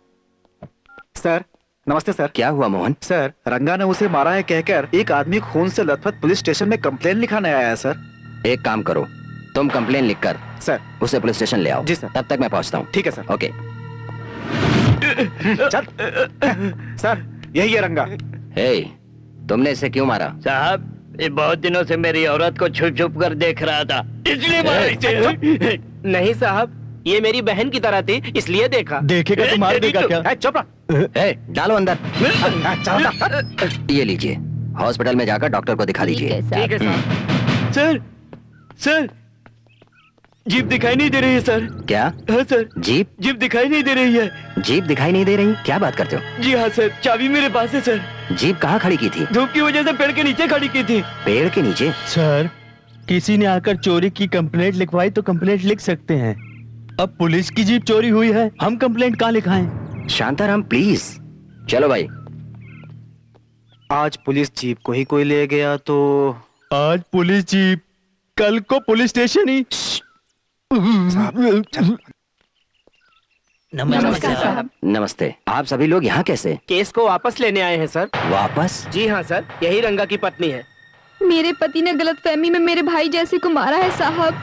सर नमस्ते सर।
क्या हुआ मोहन?
सर, रंगा ने उसे मारा है कहकर एक आदमी खून से लथपथ पुलिस स्टेशन में कंप्लेन लिखाने आया है सर।
एक काम करो, तुम कंप्लेन लिखकर
सर
उसे पुलिस स्टेशन ले आओ।
जी सर।
तब तक मैं पहुंचता हूँ।
ठीक है सर।
ओके।
चल। सर यही है रंगा।
हे, तुमने इसे क्यों मारा?
साहब, ये बहुत दिनों से मेरी औरत को छुप छुप कर देख रहा था, इसलिए मारा इसे।
नहीं साहब, ये मेरी बहन की तरह थी, इसलिए देखा।
देखेगा तो मार देगा क्या?
चुप रहा।
डालो अंदर। ये लीजिए, हॉस्पिटल में जाकर डॉक्टर को दिखा दीजिए।
ठीक है साहब।
सर, सर, जीप दिखाई नहीं दे रही है सर।
क्या?
हाँ सर,
जीप?
जीप दिखाई नहीं दे रही है।
जीप दिखाई नहीं दे रही? क्या बात करते हो?
जी हाँ सर, चाबी मेरे पास है सर।
जीप कहाँ खड़ी की थी?
धूप की वजह से पेड़ के नीचे खड़ी की थी।
पेड़ के नीचे?
सर, किसी ने आकर चोरी की कंप्लेंट लिखवाई तो कंप्लेंट लिख सकते हैं। अब पुलिस की जीप चोरी हुई है, हम कंप्लेंट कहाँ लिखाएं?
शांताराम प्लीज। चलो भाई।
आज पुलिस जीप को ही कोई ले गया तो
आज पुलिस जीप, कल को पुलिस स्टेशन ही।
नमस्कार साहब।
नमस्ते। आप सभी लोग यहाँ कैसे?
केस को वापस लेने आए हैं सर।
वापस?
जी हाँ सर, यही रंगा की पत्नी है।
मेरे पति ने गलतफहमी में मेरे भाई जैसे को मारा है साहब।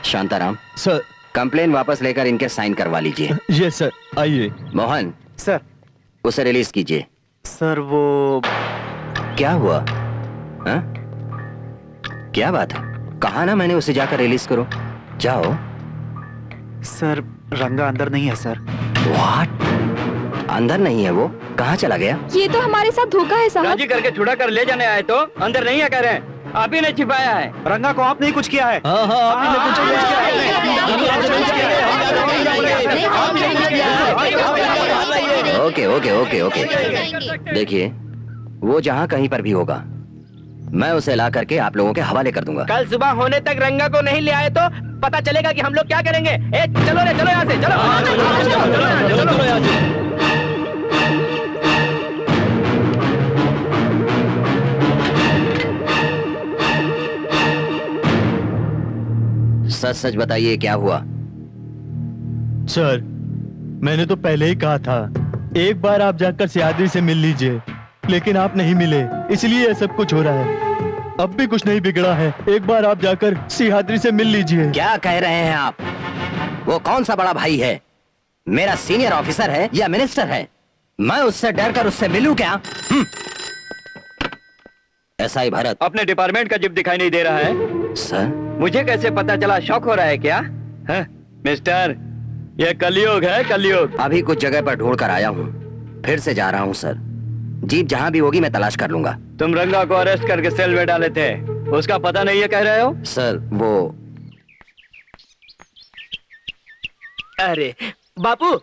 शांताराम
सर,
कंप्लेन वापस लेकर इनके साइन करवा लीजिए।
ये सर, आइए।
मोहन
सर।
उसे रिलीज कीजिए।
सर वो
क्या हुआ? हा? क्या बात है? कहा ना मैंने उसे जाकर रिलीज करो। जाओ।
सर रंगा अंदर नहीं है सर।
व्हाट? अंदर नहीं है वो? कहाँ चला गया?
ये तो हमारे साथ धोखा है साहब।
राजी करके छुड़ा कर ले जाने आए तो अंदर नहीं है कह रहे हैं। आप ही ने छिपाया है।
रंगा को आपने ही कुछ किया है।
हाँ हाँ, आप ही ने कुछ किया है।
Okay okay okay okay. देखिए, वो जहाँ कहीं पर भी होगा, मैं उसे ला करके आप लोगों के हवाले कर दूंगा।
कल सुबह होने तक रंगा को नहीं ले आए तो पता चलेगा कि हम लोग क्या करेंगे। ए, चलो रे, चलो यहाँ से, चलो यहाँ से।
सच सच बताइए क्या हुआ?
सर, मैंने तो पहले ही कहा था, एक बार आप जाकर सियादरी से मिल लीजिए, लेकिन आप नहीं मिले, इसलिए यह सब कुछ हो रहा है। अब भी कुछ नहीं बिगड़ा है, एक बार आप जाकर सियादरी से मिल लीजिए।
क्या कह रहे हैं आप? वो कौन सा बड़ा भाई है? मेरा सीनियर ऑफिसर है या मिनिस्टर है? मैं उससे डर कर उससे मिलूं क्या? एसआई भरत।
अपने डिपार्टमेंट का जीप दिखाई नहीं दे रहा है
सर।
मुझे कैसे पता चला? शौक हो रहा है क्या? है? मिस्टर, ये कलयुग है, कलयुग।
अभी कुछ जगह पर ढूंढ कर आया हूँ, फिर से जा रहा हूँ सर। जीप जहाँ भी होगी मैं तलाश कर लूंगा।
तुम रंगा को अरेस्ट करके सेल में डाले थे, उसका पता नहीं है कह रहे हो?
सर वो
अरे बापू,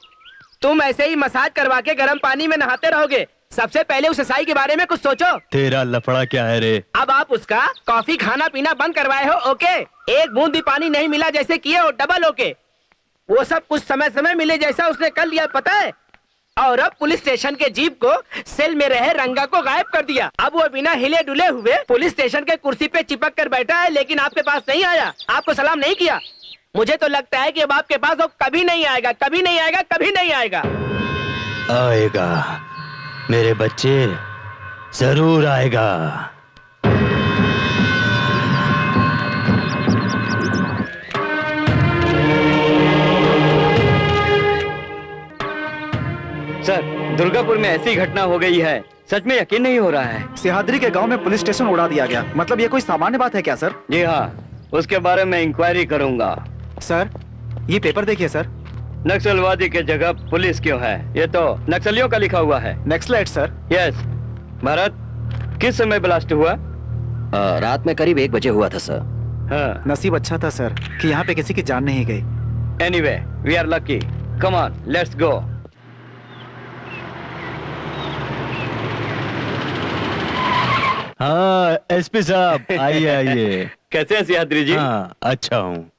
तुम ऐसे ही मसाज करवा के गर्म पानी में नहाते रहोगे? सबसे पहले उस ईसाई के बारे में कुछ सोचो।
तेरा लफड़ा क्या है रे?
अब आप उसका कॉफी खाना पीना बंद करवाए हो, ओके? एक बूंद भी पानी नहीं मिला जैसे किए हो, डबल ओके। वो सब कुछ समय समय मिले जैसा उसने कर लिया, पता है? और अब पुलिस स्टेशन के जीप को सेल में रहे रंगा को गायब कर दिया। अब वो बिना हिले डुले हुए पुलिस स्टेशन के कुर्सी पे चिपक कर बैठा है, लेकिन आपके पास नहीं आया, आपको सलाम नहीं किया। मुझे तो लगता है कि अब आपके पास वो कभी नहीं आएगा, कभी नहीं आएगा, कभी नहीं आएगा।
आएगा मेरे बच्चे, जरूर आएगा।
सर, दुर्गापुर में ऐसी घटना हो गई है, सच में यकीन नहीं हो रहा है।
सिहादरी के गांव में पुलिस स्टेशन उड़ा दिया गया। मतलब ये कोई सामान्य बात है क्या सर?
जी हाँ, उसके बारे में इंक्वायरी करूंगा।
सर ये पेपर देखिए सर।
नक्सलवादी के जगह पुलिस क्यों है? ये तो नक्सलियों का लिखा हुआ है।
Naxalite sir.
यस। भारत, किस समय ब्लास्ट हुआ?
रात में करीब 1 बजे हुआ था सर।
हाँ।
नसीब अच्छा था सर कि यहाँ पे किसी की जान नहीं गई।
Anyway, we are lucky. Come on, let's go.
हाँ एसपी साहब, आइए आइए।
कैसे हैं सियाद्री जी?
हाँ अच्छा हूँ।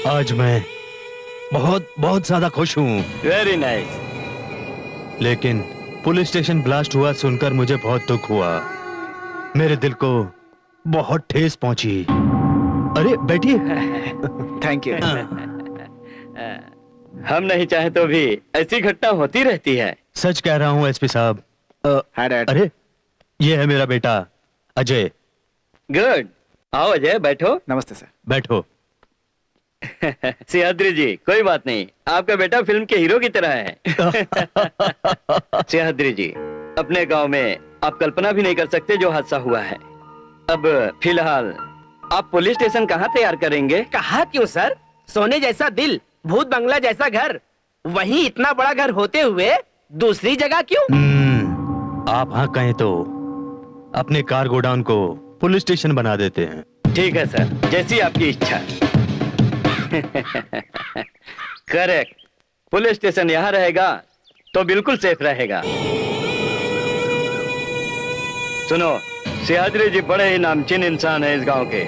आज मैं बहुत बहुत ज्यादा खुश हूँ।
Very nice.
लेकिन पुलिस स्टेशन ब्लास्ट हुआ सुनकर मुझे बहुत दुख हुआ। मेरे दिल को बहुत ठेस पहुंची। अरे बैठिए।
Thank you.
हम नहीं चाहे तो भी ऐसी घटना होती रहती है।
सच कह रहा हूँ एसपी साहब।
Hi dad.
अरे ये है मेरा बेटा अजय।
गुड। आओ अजय, बैठो।
नमस्ते सर।
बैठो।
सियाद्री जी, कोई बात नहीं, आपका बेटा फिल्म के हीरो की तरह है। सियाद्री जी, अपने गांव में आप कल्पना भी नहीं कर सकते जो हादसा हुआ है। अब फिलहाल आप पुलिस स्टेशन कहाँ तैयार करेंगे?
कहा क्यों सर? सोने जैसा दिल, भूत बंगला जैसा घर, वहीं इतना बड़ा घर होते हुए दूसरी जगह क्यों?
आप हाँ कहें तो अपने कार गोडाउन को पुलिस स्टेशन बना देते हैं।
ठीक है सर, जैसी आपकी इच्छा। करेक्ट, पुलिस स्टेशन यहाँ रहेगा तो बिल्कुल सेफ रहेगा। सुनो, सियादरी जी बड़े ही नामचीन इंसान है इस गांव के।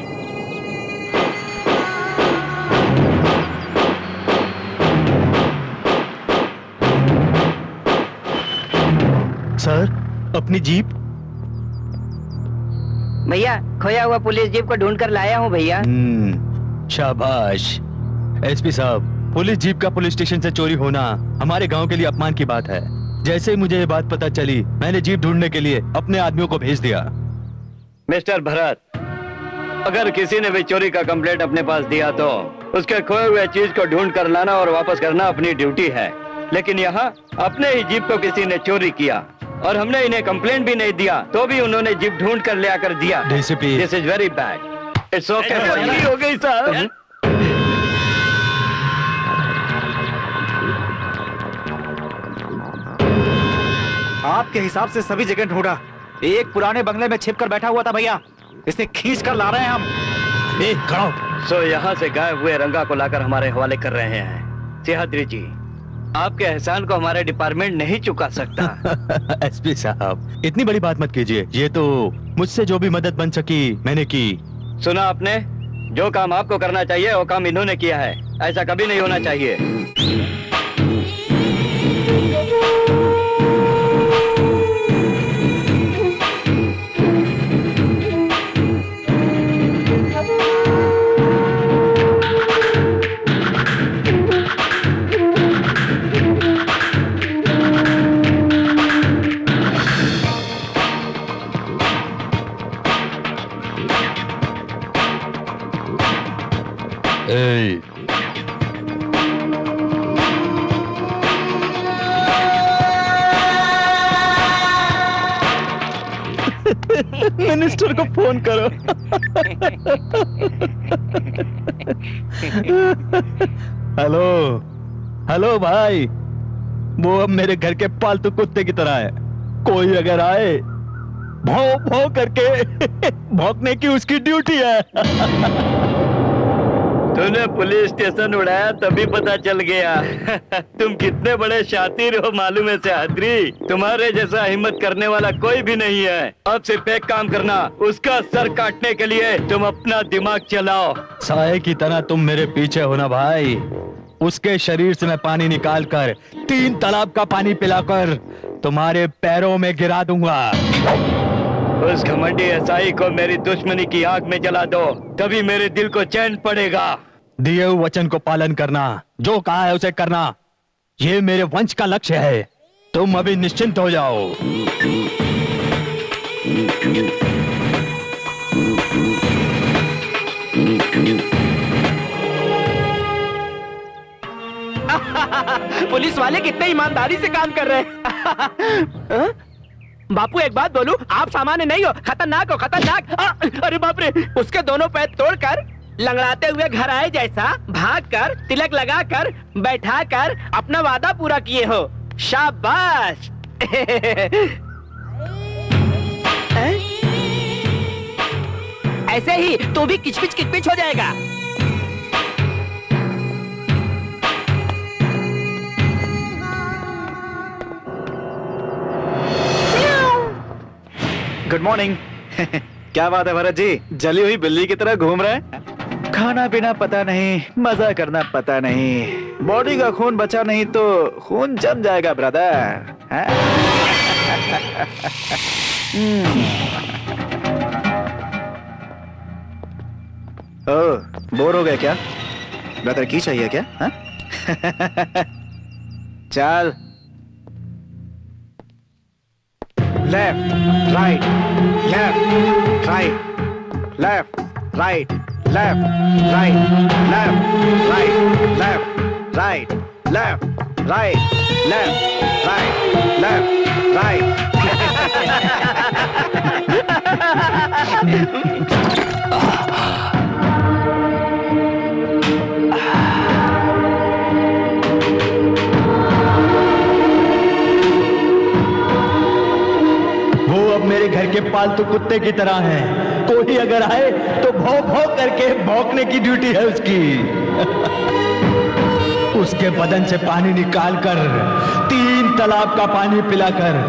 सर, अपनी जीप।
भैया, खोया हुआ पुलिस जीप को ढूंढ कर लाया हूँ भैया।
शाबाश। एसपी साहब, पुलिस जीप का पुलिस स्टेशन से चोरी होना हमारे गांव के लिए अपमान की बात है। जैसे ही मुझे ये बात पता चली, मैंने जीप ढूंढने के लिए अपने आदमियों को भेज दिया।
मिस्टर भरत, अगर किसी ने भी चोरी का कंप्लेंट अपने पास दिया तो उसके खोए हुए चीज को ढूंढ कर लाना और वापस करना अपनी ड्यूटी है। लेकिन यहाँ अपने ही जीप को किसी ने चोरी किया और हमने इन्हें कंप्लेंट भी नहीं दिया, तो भी उन्होंने जीप ढूंढ कर ले आकर दिया। This is very bad. It's okay. हो गई सर।
आपके हिसाब से सभी जगह ढूंढा, एक पुराने बंगले में छिपकर बैठा हुआ था भैया, इसे खींच कर ला रहे हैं हम।
खड़ो।
सो यहाँ से गायब हुए रंगा को लाकर हमारे हवाले कर रहे हैं। सियादरी जी, आपके एहसान को हमारे डिपार्टमेंट नहीं चुका सकता।
एसपी साहब, इतनी बड़ी बात मत कीजिए। ये तो मुझसे जो भी मदद बन सकी मैंने की।
सुना आपने, जो काम आपको करना चाहिए वो काम इन्होंने किया है। ऐसा कभी नहीं होना चाहिए।
मिनिस्टर को फोन करो। हेलो हेलो भाई, वो अब मेरे घर के पालतू कुत्ते की तरह है। कोई अगर आए, भौं भौं करके भौंकने की उसकी ड्यूटी है।
तूने पुलिस स्टेशन उड़ाया तभी पता चल गया। तुम कितने बड़े शातिर हो मालूम है सियादरी। तुम्हारे जैसा हिम्मत करने वाला कोई भी नहीं है। अब सिर्फ एक काम करना, उसका सर काटने के लिए तुम अपना दिमाग चलाओ।
साए की तरह तुम मेरे पीछे हो ना भाई। उसके शरीर से मैं पानी निकाल कर 3 तालाब का पानी पिलाकर तुम्हारे पैरों में गिरा दूंगा।
उस घमंडी एसआई को मेरी दुश्मनी की आग में जला दो, तभी मेरे दिल को चैन पड़ेगा।
दिए हुए वचन को पालन करना, जो कहा है उसे करना, ये मेरे वंश का लक्ष्य है। तुम अभी निश्चिंत हो जाओ।
पुलिस वाले कितने ईमानदारी से काम कर रहे हैं। बापू एक बात बोलूं, आप सामान्य नहीं हो, खतरनाक हो, खतरनाक। अरे बाप रे, उसके दोनों पैर तोड़कर लंगड़ाते हुए घर आए जैसा भागकर, तिलक लगाकर, बैठाकर अपना वादा पूरा किए हो। शाबाश। ऐसे ही तू भी किचपिच किचपिच हो जाएगा।
Good morning. क्या बात है भरत जी, जली हुई बिल्ली की तरह घूम रहे हैं। खाना पीना पता नहीं, मजा करना पता नहीं, बॉडी का खून बचा नहीं तो खून जम जाएगा ब्रदर। ओह, बोर हो गए क्या ब्रदर? की चाहिए क्या? चल, left right left right left right left right left right left right left right left right left right.
एक पालतू कुत्ते की तरह हैं। कोई अगर आए तो भौं भौं करके भौंकने की ड्यूटी है उसकी। उसके बदन से पानी निकालकर 3 तालाब का पानी पिलाकर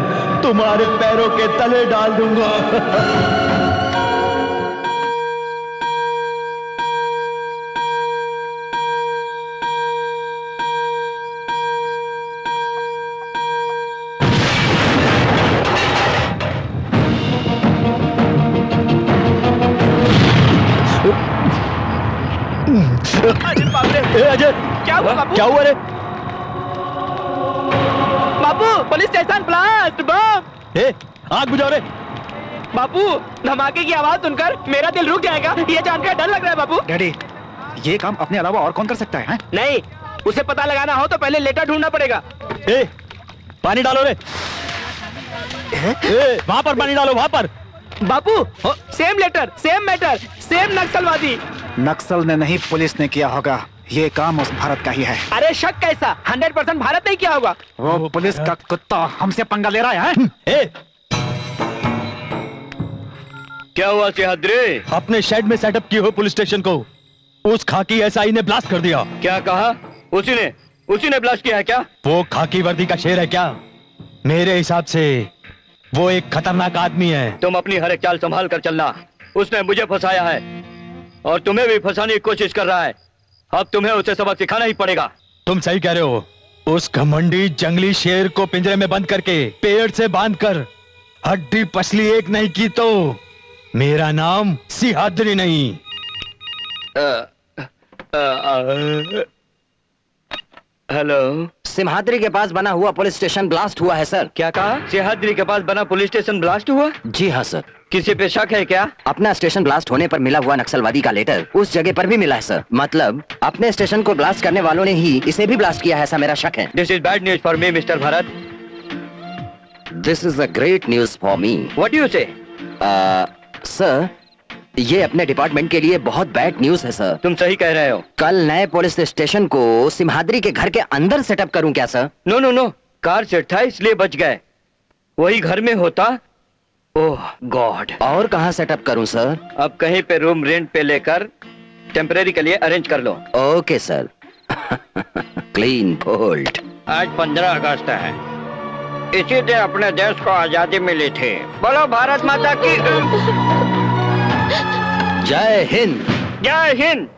तुम्हारे पैरों के तले डाल दूंगा।
अजय क्या हुआ बाबू?
क्या हुआ रे?
बाबू पुलिस स्टेशन ब्लास्ट बम।
आग बुझाओ रे।
बाबू धमाके की आवाज सुनकर मेरा दिल रुक जाएगा, ये जानकर डर लग रहा है बाबू।
डैडी, ये काम अपने अलावा और कौन कर सकता है?
नहीं, उसे पता लगाना हो तो पहले लेटर ढूंढना पड़ेगा।
पानी डालो रे। वहां पर पानी डालो, वहां पर।
बाबू same letter, same matter, same नक्सलवादी।
नक्सल ने नहीं, पुलिस ने किया होगा। ये काम उस भारत का ही है।
अरे शक कैसा? 100% भारत नहीं किया होगा।
वो पुलिस का कुत्ता हमसे पंगा ले रहा है।
क्या हुआ सिहाद्री?
अपने शेड में सेटअप किए हो पुलिस स्टेशन को उस खाकी एसआई ने ब्लास्ट कर दिया।
क्या कहा? उसी ने ब्लास्ट किया है क्या?
वो खाकी वर्दी का शेर है क्या? मेरे हिसाब से वो एक खतरनाक आदमी है।
तुम अपनी हर एक चाल संभाल कर चलना। उसने मुझे फंसाया है और तुम्हें भी फंसाने की कोशिश कर रहा है। अब तुम्हें उसे सबक सिखाना ही पड़ेगा।
तुम सही कह रहे हो। उस घमंडी जंगली शेर को पिंजरे में बंद करके पेड़ से बांधकर हड्डी पसली एक नहीं की तो मेरा नाम सिहाद्री नहीं।
हेलो,
सिम्हाद्री के पास बना हुआ पुलिस स्टेशन ब्लास्ट हुआ है सर।
क्या कहा? सिहाद्री के पास बना पुलिस स्टेशन ब्लास्ट हुआ?
जी हाँ सर।
किसी पे शक है क्या?
अपना स्टेशन ब्लास्ट होने पर मिला हुआ नक्सलवादी का लेटर उस जगह पर भी मिला है सर। मतलब अपने स्टेशन को ब्लास्ट करने वालों ने ही इसे भी ब्लास्ट किया है, ऐसा मेरा शक है।
This is bad news for me mister Bharat.
This is a great news for me.
What you से?
सर, ये अपने डिपार्टमेंट के लिए बहुत बैड न्यूज है सर।
तुम सही कह रहे हो।
कल नए पुलिस स्टेशन को सिम्हाद्री के घर के अंदर सेटअप करूं क्या sir?
No no no, car set था इसलिए बच गए। वही घर में होता। Oh god.
और कहाँ सेटअप करूं सर?
अब कहीं पे रूम रेंट पे लेकर टेम्परेरी के लिए अरेंज कर लो।
Okay sir. Clean bowled.
आज 15 अगस्त है। इसी दिन अपने देश को आजादी मिली थी। बोलो भारत माता की
जय हिंद।
जय हिंद,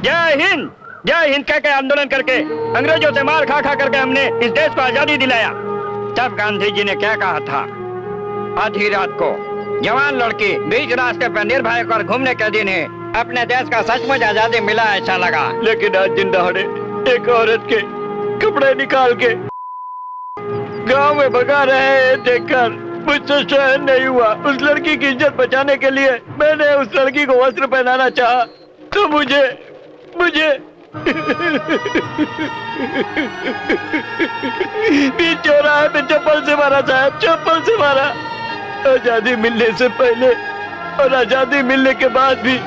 जय हिंद, जय हिंद कह के आंदोलन करके अंग्रेजों से मार खा खा करके हमने इस देश को आजादी दिलाया। तब गांधी जी ने क्या कहा था? आधी रात को जवान लड़की बीच रास्ते पर निर्भय कर घूमने के दिन ही अपने देश का सचमुच आजादी मिला ऐसा लगा। लेकिन आज दिन दहाड़े एक औरत के कपड़े निकाल के गांव में भगा रहे हैं देखकर मुझसे सहन नहीं हुआ। उस लड़की की इज्जत बचाने के लिए मैंने उस लड़की को वस्त्र पहनाना चाहा तो मुझे बीच चौराहे पे चप्पल से मारा साहब, चप्पल से मारा। आजादी मिलने से पहले और आजादी मिलने के बाद भी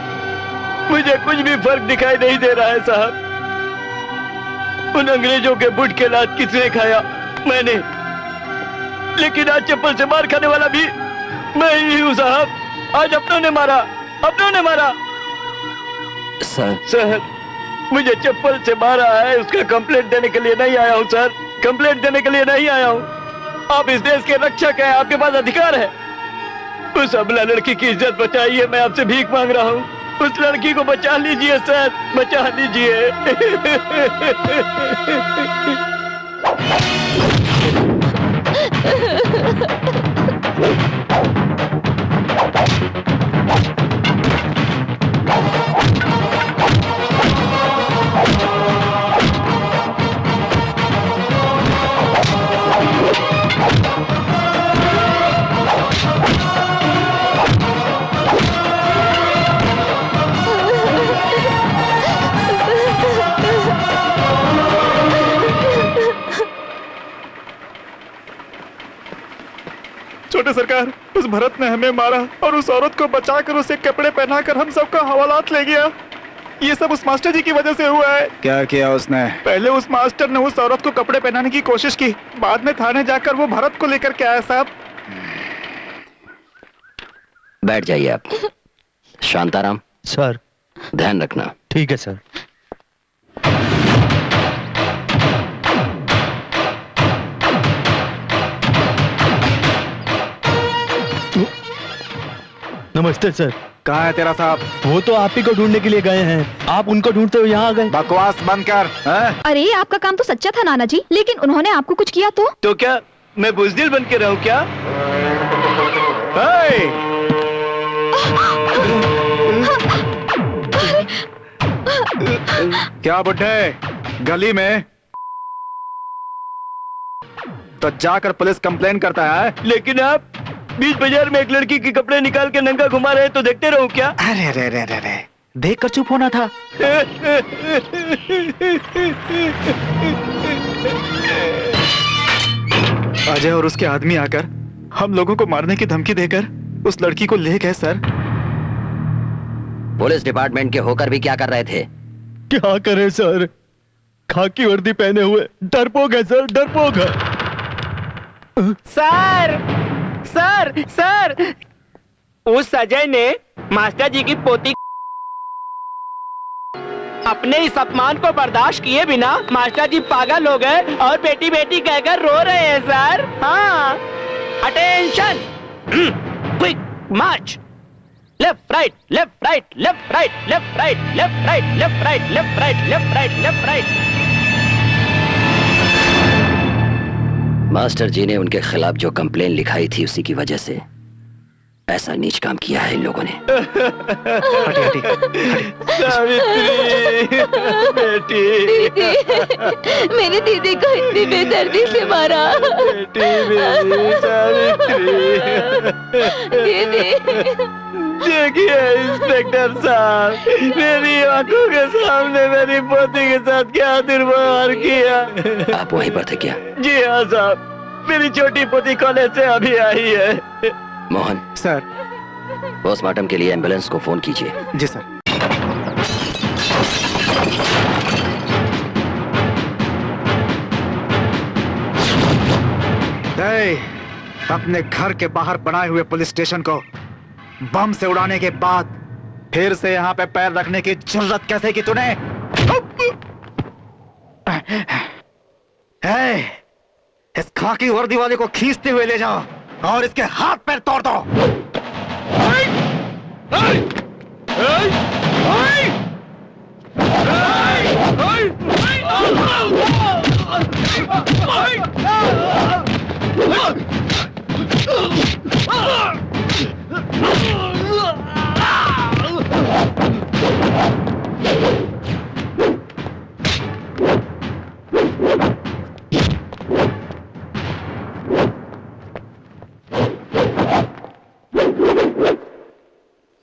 मुझे कुछ भी फर्क दिखाई नहीं दे रहा है साहब। उन अंग्रेजों के बुट के लात किसने खाया? मैंने। लेकिन आज चप्पल से मार खाने वाला भी मैं ही हूँ साहब। आज अपनों ने मारा। सर, मुझे चप्पल से मारा है, उसका कंप्लेंट देने के लिए नहीं आया हूँ सर। कंप्लेंट देने के लिए नहीं आया हूँ। आप इस देश के रक्षक हैं, आपके पास अधिकार है। उस अबला लड़की की इज्जत बचाइए, मैं आपसे भीख मांग रहा हूँ। उस लड़की को बचा लीजिए सर, बचा लीजिए।
छोटे सरकार, उस भरत ने हमें मारा और उस औरत को बचाकर उसे कपड़े पहनाकर हम सबका हवालात ले गया। ये सब उस मास्टर जी की वजह से हुआ है। क्या किया उसने? पहले उस मास्टर ने उस औरत को कपड़े पहनाने की कोशिश की, बाद में थाने जाकर वो भरत को लेकर के आया साहब।
बैठ जाइए आप। शांताराम,
सर।
ध्यान रखना।
ठीक है सर। नमस्ते सर।
कहाँ है तेरा साहब?
वो तो आप ही को ढूंढने के लिए गए हैं। आप उनको ढूंढते हुए यहाँ आ गए।
बकवास बंद कर।
अरे आपका काम तो सच्चा था नाना जी, लेकिन उन्होंने आपको कुछ किया तो
क्या मैं बुजदिल बन के रहूं क्या?
क्या बुड्ढे, गली में तो जाकर पुलिस कंप्लेन करता है?
लेकिन आप बीच बाजार में एक लड़की के कपड़े निकाल के नंगा घुमा रहे हैं तो देखते रहूं क्या?
अरे अरे अरे अरे अरे, देख कर चुप होना था। अजय और उसके आदमी आकर हम लोगों को मारने की धमकी देकर उस लड़की को ले गए सर।
पुलिस डिपार्टमेंट के होकर भी क्या कर रहे थे?
क्या करे सर, खाकी वर्दी पहने हुए डरपोक है सर, डरपोक है।
सर सर सर, उस अजय ने मास्टर जी की पोती अपने इस अपमान को बर्दाश्त किए बिना मास्टर जी पागल हो गए और बेटी बेटी कहकर रो रहे हैं सर। हाँ, attention, quick march, left right left right left right left right left right left right left right left right left right.
Master ji ने उनके खिलाफ जो कंप्लेन लिखाई थी उसी की वजह से ऐसा नीच काम किया है इन लोगों ने।
हटी हटी
सावित्री बेटी,
मेरी दीदी को इतनी बेदर्दी से मारा।
बेटी मेरी सावित्री।
दीदी,
देखिए इंस्पेक्टर साहब, मेरी आंखों के सामने मेरी पोती के साथ क्या दुर्व्यवहार किया।
आप वहीं पर थे क्या?
जी हाँ साहब, मेरी छोटी पोती कॉलेज से अभी आई है।
मोहन
सर।
पोस्टमार्टम के लिए एम्बुलेंस को फोन कीजिए।
जी सर। अपने घर के बाहर बनाए हुए पुलिस स्टेशन को बम से उड़ाने के बाद फिर से यहाँ पे पैर रखने की जरूरत कैसे की तूने? इस खाकी वर्दी वाले को खींचते हुए ले जाओ और इसके हाथ पैर तोड़ दो।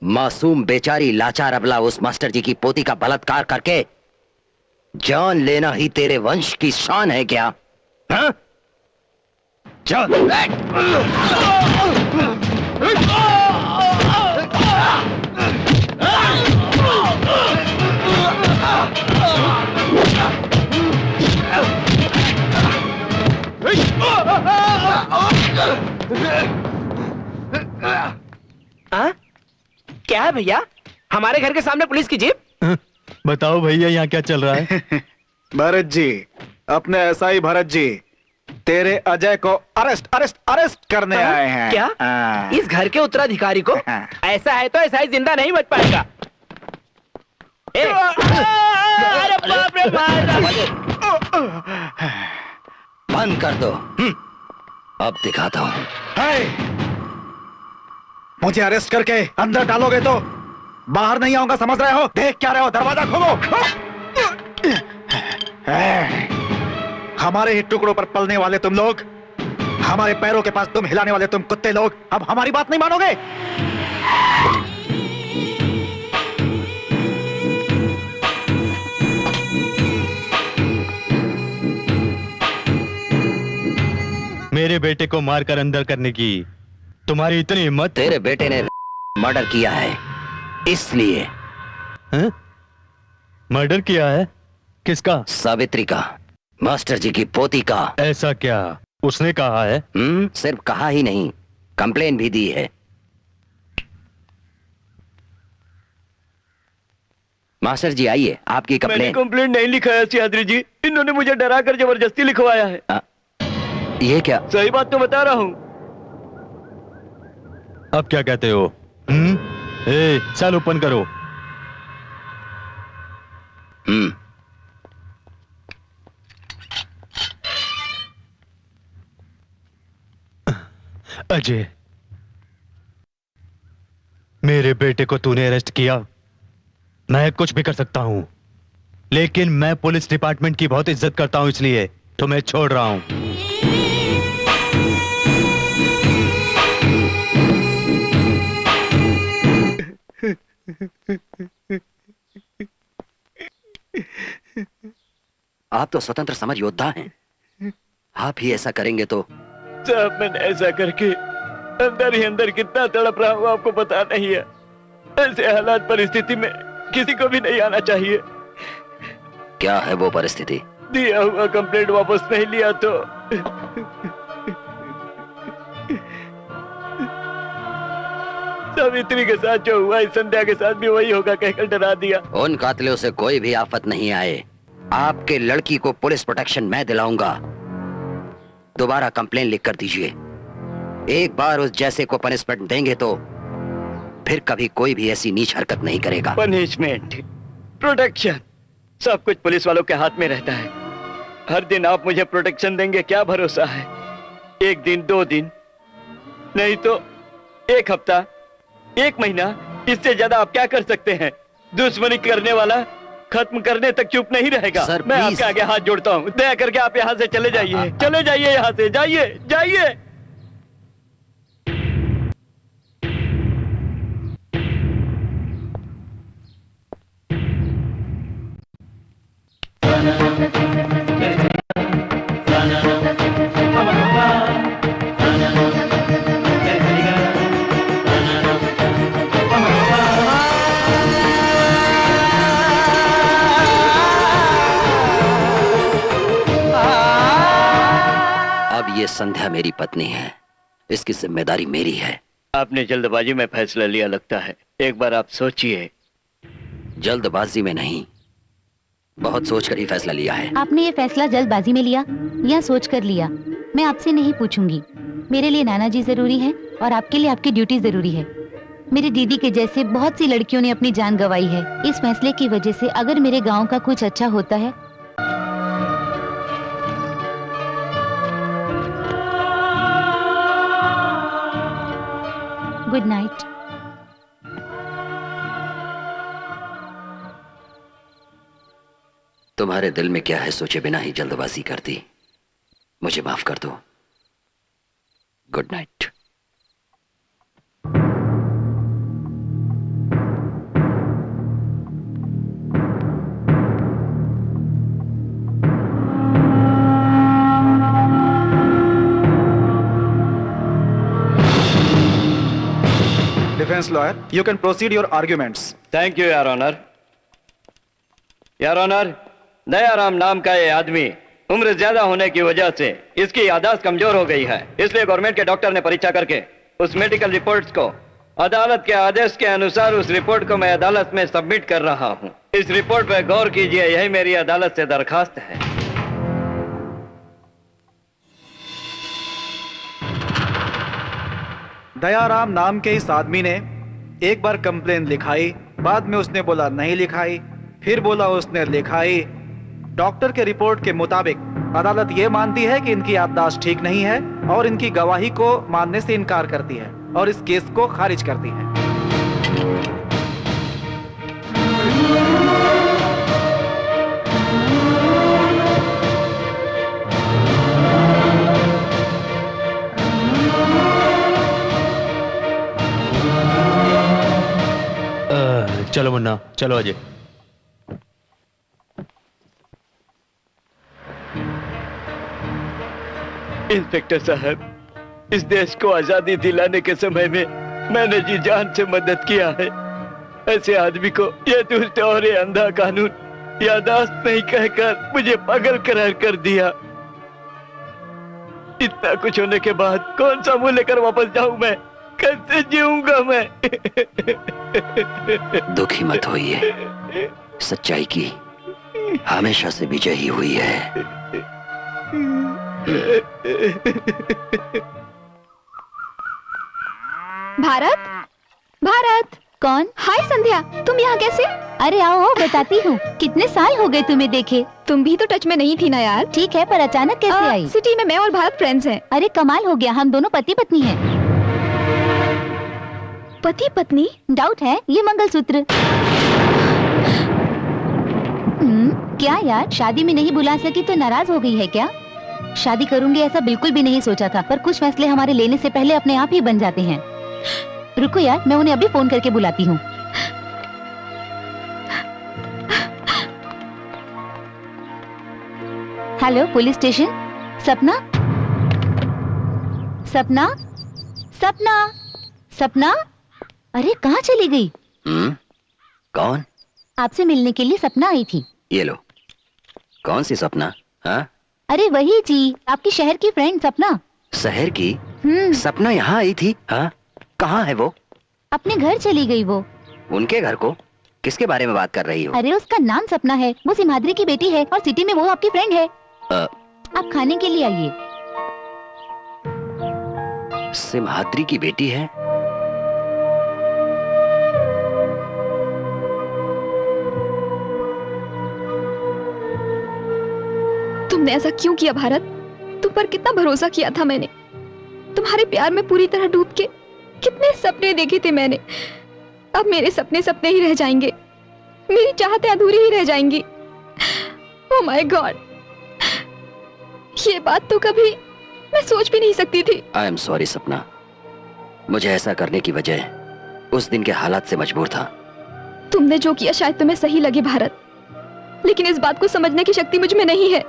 मासूम बेचारी लाचार अबला उस मास्टर जी की पोती का बलात्कार करके जान लेना ही तेरे वंश की शान है क्या? हाँ? चल।
क्या है भैया, हमारे घर के सामने पुलिस की जीप?
बताओ भैया यहाँ क्या चल रहा है?
भरत जी, अपने एसआई भरत जी तेरे अजय को अरेस्ट अरेस्ट अरेस्ट करने आए हैं।
क्या? इस घर के उत्तराधिकारी को? ऐसा है तो एसआई जिंदा नहीं बच पाएगा। अरे बाप रे
बंद कर दो। अब दिखाता हूँ।
मुझे अरेस्ट करके अंदर डालोगे तो बाहर नहीं आऊंगा, समझ रहे हो? देख क्या रहे हो? दरवाजा खोलो। हमारे ही टुकड़ों पर पलने वाले तुम लोग, हमारे पैरों के पास तुम हिलाने वाले तुम कुत्ते लोग, अब हमारी बात नहीं मानोगे?
मेरे बेटे को मारकर अंदर करने की तुम्हारी इतनी हिम्मत?
तेरे बेटे ने मर्डर किया है इसलिए।
मर्डर किया है? किसका?
सावित्री का, मास्टर जी की पोती का।
ऐसा क्या उसने कहा है?
सिर्फ कहा ही नहीं, कंप्लेन भी दी है। मास्टर जी आइए, आपकी
मैंने
कंप्लेन।
कंप्लेंट नहीं लिखाया सियाद्री जी, इन्होंने मुझे डरा कर जबरदस्ती लिखवाया है।
ये क्या?
सही बात तो बता रहा हूँ।
अब क्या कहते हो? ए, सेल ओपन करो। अजय, मेरे बेटे को तूने अरेस्ट किया। मैं कुछ भी कर सकता हूं, लेकिन मैं पुलिस डिपार्टमेंट की बहुत इज्जत करता हूं, इसलिए तुम्हें छोड़ रहा हूं।
आप तो स्वतंत्र समर योद्धा हैं। आप ही ऐसा करेंगे तो?
साहब, मैंने ऐसा करके अंदर ही अंदर कितना तड़प रहा हूँ आपको पता नहीं है। ऐसे हालात परिस्थिति में किसी को भी नहीं आना चाहिए।
क्या है वो परिस्थिति?
दिया हुआ कंप्लेंट वापस नहीं लिया तो सावित्री के साथ जो हुआ, इस संध्या के साथ भी वही होगा कहकर डरा दिया।
उन कातिलों से कोई भी आफत नहीं आए। आपके लड़की को पुलिस प्रोटेक्शन मैं दिलाऊंगा। दोबारा कंप्लेन लिख कर दीजिए। एक बार उस जैसे को पनिशमेंट देंगे तो फिर कभी कोई भी ऐसी नीच हरकत नहीं करेगा।
पनिशमेंट, प्रोटेक्शन, सब कुछ पुलिस वालों के हाथ में रहता है। हर दिन आप मुझे प्रोटेक्शन देंगे, क्या भरोसा है? एक दिन, 2 दिन, नहीं तो 1 हफ्ता, 1 महीना, इससे ज्यादा आप क्या कर सकते हैं? दुश्मनी करने वाला खत्म करने तक चुप नहीं रहेगा।
सर,
मैं आपके आगे हाथ जोड़ता हूँ, दया करके आप यहाँ से चले जाइए। चले जाइए यहाँ से, जाइए जाइए।
ये संध्या मेरी पत्नी है, इसकी जिम्मेदारी मेरी है।
आपने जल्दबाजी में फैसला लिया लगता है। एक बार आप सोचिए।
जल्दबाजी में नहीं, बहुत सोचकर ही फैसला लिया है।
आपने ये फैसला जल्दबाजी में लिया या सोच कर लिया, मैं आपसे नहीं पूछूंगी। मेरे लिए नाना जी जरूरी है और आपके लिए आपकी ड्यूटी जरूरी है। मेरी दीदी के जैसे बहुत सी लड़कियों ने अपनी जान गंवाई है। इस फैसले की वजह से अगर मेरे गांव का कुछ अच्छा होता है। Good night.
तुम्हारे दिल में क्या है सोचे बिना ही जल्दबाजी कर दी। मुझे माफ कर दो। Good night.
Defense lawyer, you can proceed your arguments.
Thank you your honour. Your honour, Dayaram नाम का ये आदमी उम्र ज्यादा होने की वजह से इसकी याददाश्त कमजोर हो गई है। इसलिए गवर्नमेंट के डॉक्टर ने परीक्षा करके उस मेडिकल रिपोर्ट्स को अदालत के आदेश के अनुसार उस रिपोर्ट को मैं अदालत में सबमिट कर रहा हूँ। इस रिपोर्ट पर गौर कीजिए, यही मेरी अदालत से दरखास्त है।
दयाराम नाम के इस आदमी ने एक बार कंप्लेन लिखाई, बाद में उसने बोला नहीं लिखाई, फिर बोला उसने लिखाई। डॉक्टर के रिपोर्ट के मुताबिक अदालत ये मानती है कि इनकी याददाश्त ठीक नहीं है और इनकी गवाही को मानने से इनकार करती है और इस केस को खारिज करती है।
चलो मुन्ना, चलो अजय।
इंस्पेक्टर साहब, इस देश को आजादी दिलाने के समय में मैंने जी जान से मदद किया है। ऐसे आदमी को ये दुष्ट और ये अंधा कानून याददाश्त नहीं कहकर मुझे पागल करार कर दिया। इतना कुछ होने के बाद कौन सा मुंह लेकर वापस जाऊं मैं? कैसे जीऊंगा मैं?
दुखी मत होइए। सच्चाई की हमेशा से विजय ही हुई है।
भारत, भारत।
कौन?
हाय संध्या, तुम यहाँ कैसे?
अरे आओ आओ, बताती हूँ। कितने साल हो गए तुम्हें देखे।
तुम भी तो टच में नहीं थी ना यार।
ठीक है, पर अचानक कैसे आई?
सिटी में मैं और भारत फ्रेंड्स हैं।
अरे कमाल हो गया, हम दोनों पति पत्नी हैं।
पति पत्नी?
डाउट है? ये मंगलसूत्र। क्या यार, शादी में नहीं बुला सकी तो नाराज हो गई है क्या? शादी करूंगी ऐसा बिल्कुल भी नहीं सोचा था, पर कुछ फैसले हमारे लेने से पहले अपने आप ही बन जाते हैं। रुको यार, मैं उन्हें अभी फोन करके बुलाती हूँ। Hello, police station. सपना, सपना, सपना, सपना। अरे कहाँ चली गई?
कौन?
आपसे मिलने के लिए सपना आई थी।
ये लो। कौन सी सपना? हाँ?
अरे वही जी, आपकी शहर की फ्रेंड सपना।
शहर की? सपना यहाँ आई थी? हाँ? कहाँ है वो?
अपने घर चली गई वो।
उनके घर को? किसके बारे में बात कर रही हो?
अरे उसका नाम सपना है, वो सिम्हाद्री की बेटी है और सिटी में वो आपकी फ्रेंड है। आप खाने के लिए आइए।
सिम्हाद्री की बेटी है?
तुमने ऐसा क्यों किया भारत? तुम पर कितना भरोसा किया था मैंने। तुम्हारे प्यार में पूरी तरह डूब के कितने सपने देखे थे मैंने। अब मेरे सपने सपने ही रह जाएंगे, मेरी चाहतें अधूरी ही रह जाएंगी। ओह माय गॉड, ये बात तो कभी मैं सोच भी नहीं सकती थी।
आई एम सॉरी सपना, मुझे ऐसा करने की वजह उस दिन के हालात से मजबूर था।
तुमने जो किया शायद तुम्हें सही लगे भारत, लेकिन इस बात को समझने की शक्ति मुझ में नहीं है।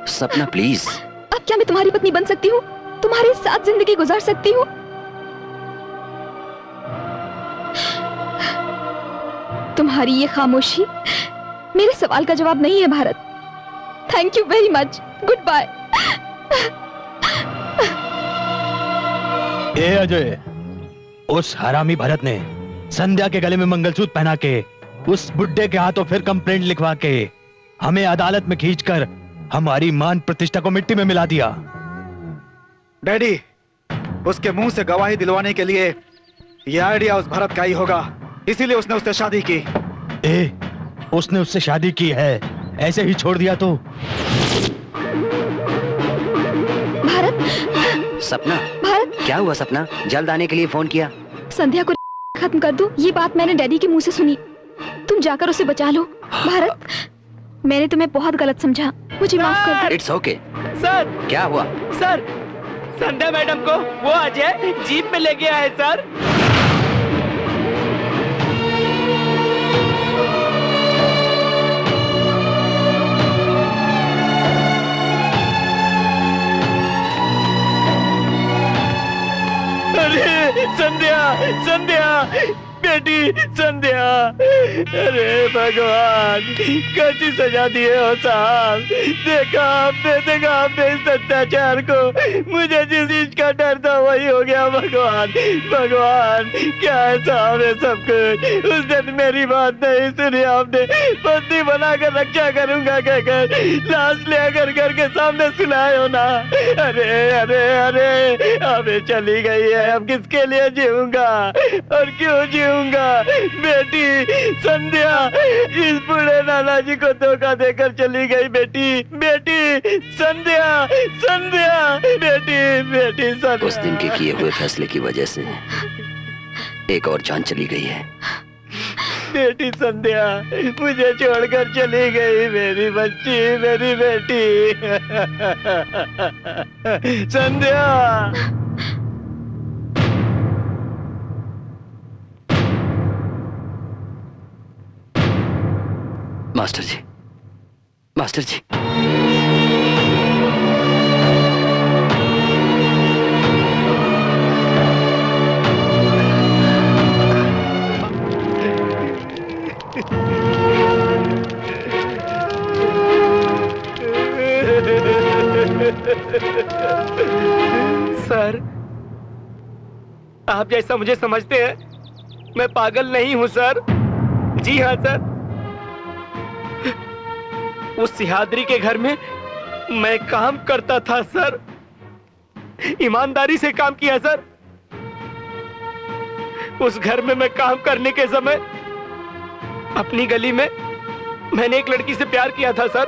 सपना प्लीज।
अब क्या मैं तुम्हारी पत्नी बन सकती हूँ? तुम्हारे साथ जिंदगी गुजार सकती हूँ? तुम्हारी ये खामोशी मेरे सवाल का जवाब नहीं है Bharat. Thank you very much, good bye.
ए अजय, उस हरामी भरत ने संध्या के गले में मंगलसूत्र पहना के उस बुड्ढे के हाथों फिर कंप्लेंट लिखवा के हमें अदालत में खींचकर हमारी मान प्रतिष्ठा को मिट्टी में मिला दिया।
डैडी, उसके मुंह से गवाही दिलवाने के लिए यह आइडिया उस भरत का ही होगा, इसीलिए उसने उससे शादी की।
उसने उससे शादी की है, ऐसे ही छोड़ दिया तो?
भारत,
सपना,
भारत,
क्या हुआ सपना? जल्द आने के लिए फोन किया।
संध्या को खत्म कर दो, ये बात मैंने डैडी के मुंह से सुनी। तुम जाकर उसे बचा लो। भारत, मैंने तुम्हें बहुत गलत समझा, मुझे माफ कर दो।
It's okay.
सर,
क्या हुआ?
सर, संध्या मैडम को वो अजय जीप में लेके आए सर। अरे संध्या, संध्या बेटी, संध्या। अरे भगवान, कैसी सजा दिए हो साहब। देखा आपने इस अत्याचार को। मुझे जिस चीज का डर था वही हो गया। भगवान, भगवान, क्या है साहब ये सब कुछ? उस दिन मेरी बात नहीं सुनी आपने। बंदी बनाकर रक्षा करूंगा कहकर लाश ले आकर घर के सामने सुनाए हो ना। अरे अरे अरे, अब ये चली गई है, अब किसके लिए जीऊंगा और क्यों जीऊंगा? बेटी संध्या इस बूढ़े नाना जी को धोखा देकर चली गई। बेटी, बेटी संध्या, संध्या, बेटी, बेटी संध्या।
उस दिन के किए हुए फैसले की वजह से एक और जान चली गई है।
बेटी संध्या मुझे छोड़कर चली गई, मेरी बच्ची, मेरी बेटी। संध्या।
मास्टर जी, मास्टर जी।
सर, आप जैसा मुझे समझते हैं मैं पागल नहीं हूं सर। जी हाँ सर, उस सिहादरी के घर में मैं काम करता था सर, ईमानदारी से काम किया सर। उस घर में मैं काम करने के समय अपनी गली में मैंने एक लड़की से प्यार किया था सर।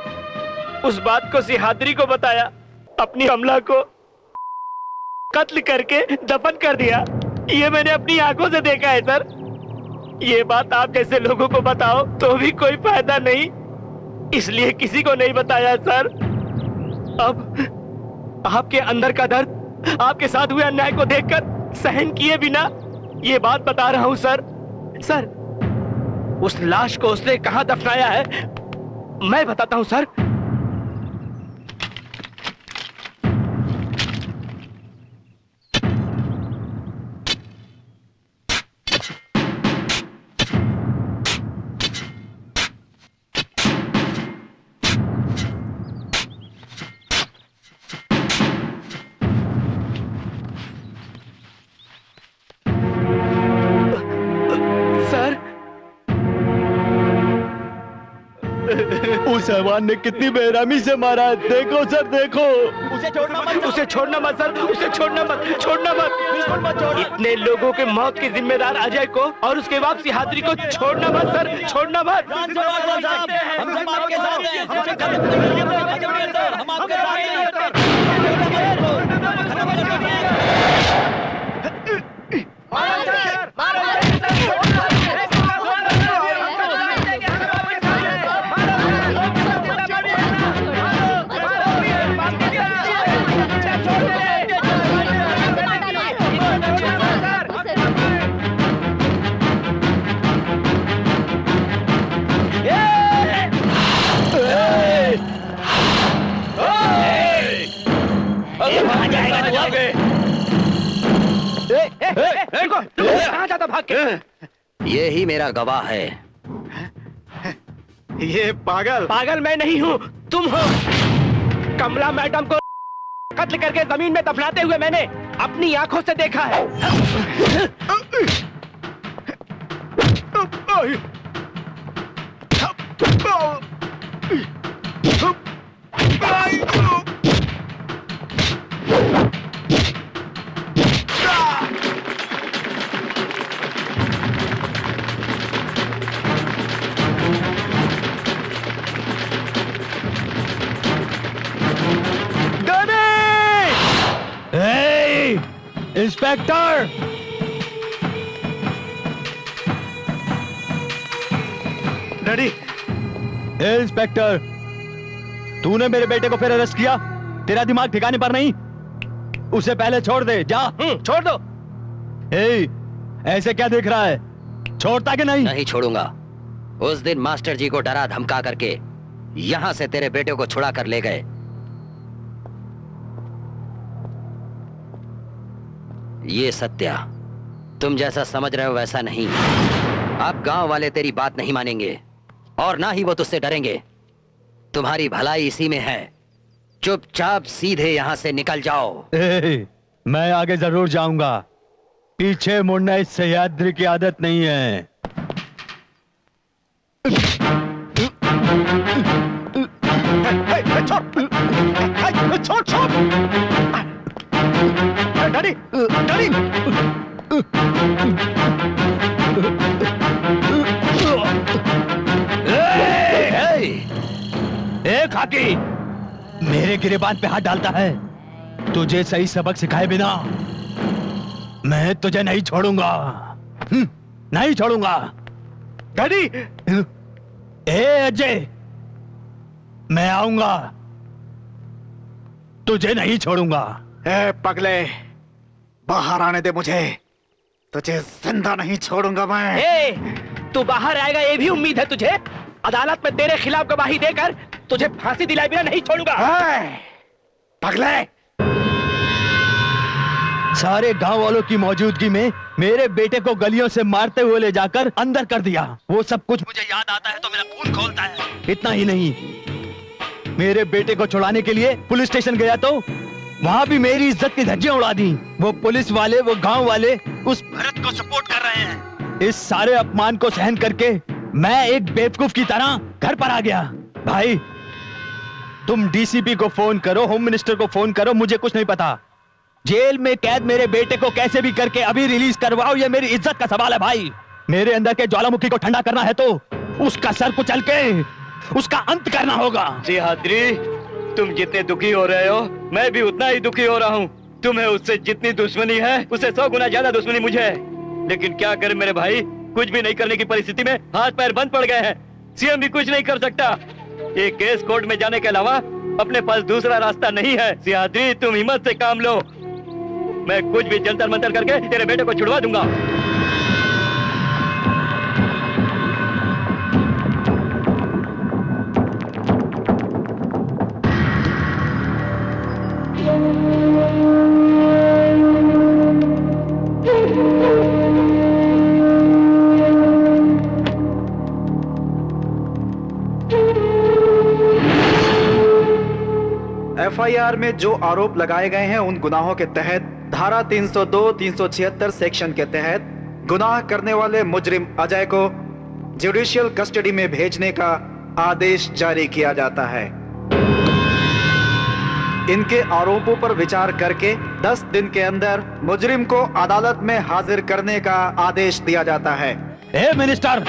उस बात को सिहादरी को बताया, अपनी हमला को कत्ल करके दफन कर दिया। ये मैंने अपनी आंखों से देखा है सर। ये बात आप जैसे लोगों को बताओ तो भी कोई फायदा नहीं, इसलिए किसी को नहीं बताया सर। अब आपके अंदर का दर्द, आपके साथ हुए अन्याय को देखकर सहन किए बिना ये बात बता रहा हूं सर। सर, उस लाश को उसने कहां दफनाया है मैं बताता हूं सर।
उस हैवान ने कितनी बेरहमी से मारा है, देखो सर देखो।
उसे छोड़ना मत, उसे छोड़ना मत सर, उसे छोड़ना मत, छोड़ना मत, बिल्कुल मत छोड़ना। इतने लोगों के मौत के जिम्मेदार अजय को और उसके बाद सिहादरी को छोड़ना मत सर, छोड़ना मत। कहाँ जाता भाग के?
ये ही मेरा गवाह है।
ये पागल
पागल मैं नहीं हूँ, तुम हो। कमला मैडम को कत्ल करके जमीन में दफनाते हुए मैंने अपनी आंखों से देखा है।
इंस्पेक्टर!
डैडी!
इंस्पेक्टर, तूने मेरे बेटे को फिर अरेस्ट किया? तेरा दिमाग ठिकाने पर नहीं? उसे पहले छोड़ दे, जा।
छोड़ दो।
ऐसे क्या देख रहा है? छोड़ता कि नहीं?
नहीं छोड़ूंगा। उस दिन मास्टर जी को डरा धमका करके यहां से तेरे बेटे को छुड़ा कर ले गए। ये सत्या तुम जैसा समझ रहे हो वैसा नहीं। अब गांव वाले तेरी बात नहीं मानेंगे और ना ही वो तुझसे डरेंगे। तुम्हारी भलाई इसी में है। चुपचाप सीधे यहां से निकल जाओ।
मैं आगे जरूर जाऊंगा, पीछे मुड़ना इस सह्याद्री की आदत नहीं है।
छोड़ छोड़ डैडी डैडी
खाकी मेरे गिरेबान पे हाथ डालता है। तुझे सही सबक सिखाए बिना मैं तुझे नहीं छोड़ूंगा, नहीं छोड़ूंगा।
डैडी!
ए अजय, मैं आऊंगा, तुझे नहीं छोड़ूंगा।
ए पगले, बाहर आने दे मुझे, तुझे जिंदा नहीं छोड़ूंगा मैं।
तू बाहर आएगा ये भी उम्मीद है तुझे? अदालत में तेरे खिलाफ गवाही देकर तुझे फांसी दिलाए बिना नहीं छोड़ूंगा।
पगले!
सारे गांव वालों की मौजूदगी में मेरे बेटे को गलियों से मारते हुए ले जाकर अंदर कर दिया। वो सब कुछ मुझे याद आता है तो मेरा खून खौलता है। इतना ही नहीं, मेरे बेटे को छुड़ाने के लिए पुलिस स्टेशन गया तो वहां भी मेरी इज्जत की धज्जियां उड़ा दी। वो पुलिस वाले, वो गांव वाले उस भरत को सपोर्ट कर रहे हैं। इस सारे अपमान को सहन करके मैं एक बेवकूफ की तरह घर पर आ गया। भाई तुम डीसीपी को फोन करो, होम मिनिस्टर को फोन करो, मुझे कुछ नहीं पता। जेल में कैद मेरे बेटे को कैसे भी करके अभी रिलीज करवाओ, ये मेरी इज्जत का सवाल है भाई। मेरे अंदर के ज्वालामुखी को ठंडा करना है तो उसका सर कुचल के उसका अंत करना होगा।
सिंहाद्री, तुम जितने दुखी हो रहे हो मैं भी उतना ही दुखी हो रहा हूँ। तुम्हें उससे जितनी दुश्मनी है उससे 100 गुना ज्यादा दुश्मनी मुझे है। लेकिन क्या करें मेरे भाई, कुछ भी नहीं करने की परिस्थिति में हाथ पैर बंद पड़ गए हैं। सीएम भी कुछ नहीं कर सकता। ये केस कोर्ट में जाने के अलावा अपने पास दूसरा रास्ता नहीं है। सिंहाद्री, तुम हिम्मत से काम लो। मैं कुछ भी जंतर मंतर करके तेरे बेटे को छुड़वा दूंगा।
एफआईआर में जो आरोप लगाए गए हैं उन गुनाहों के तहत धारा 302, 376 सेक्शन के तहत गुनाह करने वाले मुजरिम अजय को जुडिशियल कस्टडी में भेजने का आदेश जारी किया जाता है। इनके आरोपों पर विचार करके 10 दिन के अंदर मुजरिम को अदालत में हाजिर करने का आदेश दिया जाता है।
मिनिस्टर,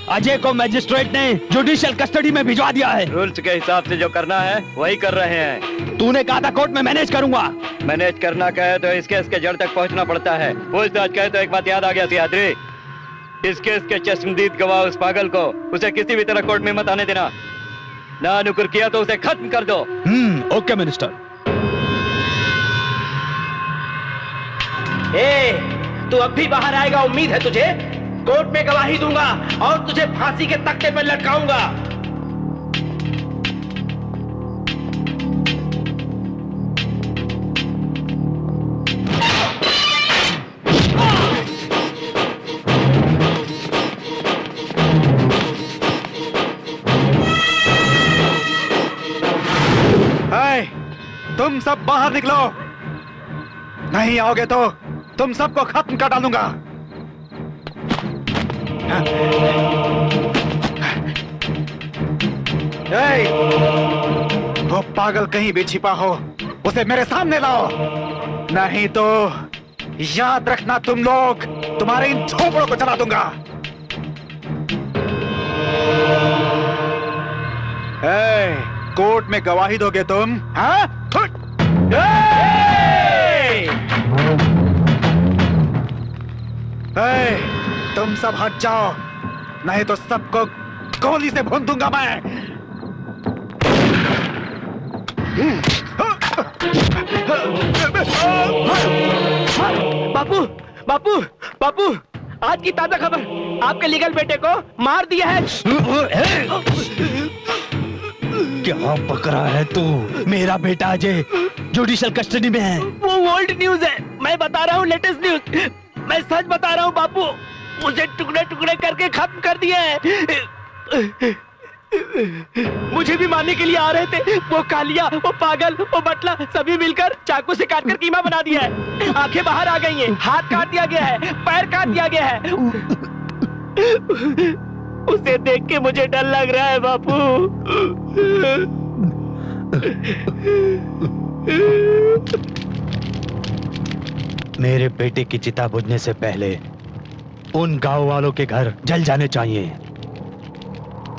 अजय को मैजिस्ट्रेट ने जुडिशियल कस्टडी में भिजवा दिया है।
रूल्स के हिसाब से जो करना है वही कर रहे हैं।
तूने कहा था कोर्ट में मैनेज करूंगा।
मैनेज करना कहे तो इस केस के जड़ तक पहुंचना पड़ता है। पूछताछ कहे तो एक बात याद आ गया सिंहाद्री, इस केस के चश्मदीद गवाह उस पागल को उसे किसी भी तरह कोर्ट में मत आने देना। ना नुकुर किया तो उसे खत्म कर दो।
Okay minister.
तू अब भी बाहर आएगा, उम्मीद है तुझे। कोर्ट में गवाही दूंगा और तुझे फांसी के तख्ते पर लटकाऊंगा।
तुम सब बाहर निकलो, नहीं आओगे तो तुम सबको खत्म कर डालूंगा। वो पागल कहीं भी छिपा हो उसे मेरे सामने लाओ, नहीं तो याद रखना तुम लोग तुम्हारे इन झोपड़ों को जला दूंगा। कोर्ट में गवाही दोगे तुम? हाँ? तुम सब हट जाओ, नहीं तो सबको गोली से भून दूंगा मैं।
बापू, बापू, बापू, आज की ताजा खबर, आपके लीगल बेटे को मार दिया है।
क्या पकड़ा है तू? मेरा बेटा अजय जुडिशियल कस्टडी में है।
वो ओल्ड न्यूज है, मैं बता रहा हूँ लेटेस्ट न्यूज। मैं सच बता रहा हूँ बापू, मुझे टुकड़े टुकड़े करके खत्म कर दिया है। मुझे भी मारने के लिए आ रहे थे। वो कालिया, वो पागल, वो बटला सभी मिलकर चाकू से काटकर कीमा बना दिया है। आंखें बाहर आ गई हैं, हाथ काट दिया गया है, पैर काट दिया गया है। उसे देख के मुझे डर लग रहा है बापू।
मेरे बेटे की चिता बुझने से पहले उन गांव वालों के घर जल जाने चाहिए।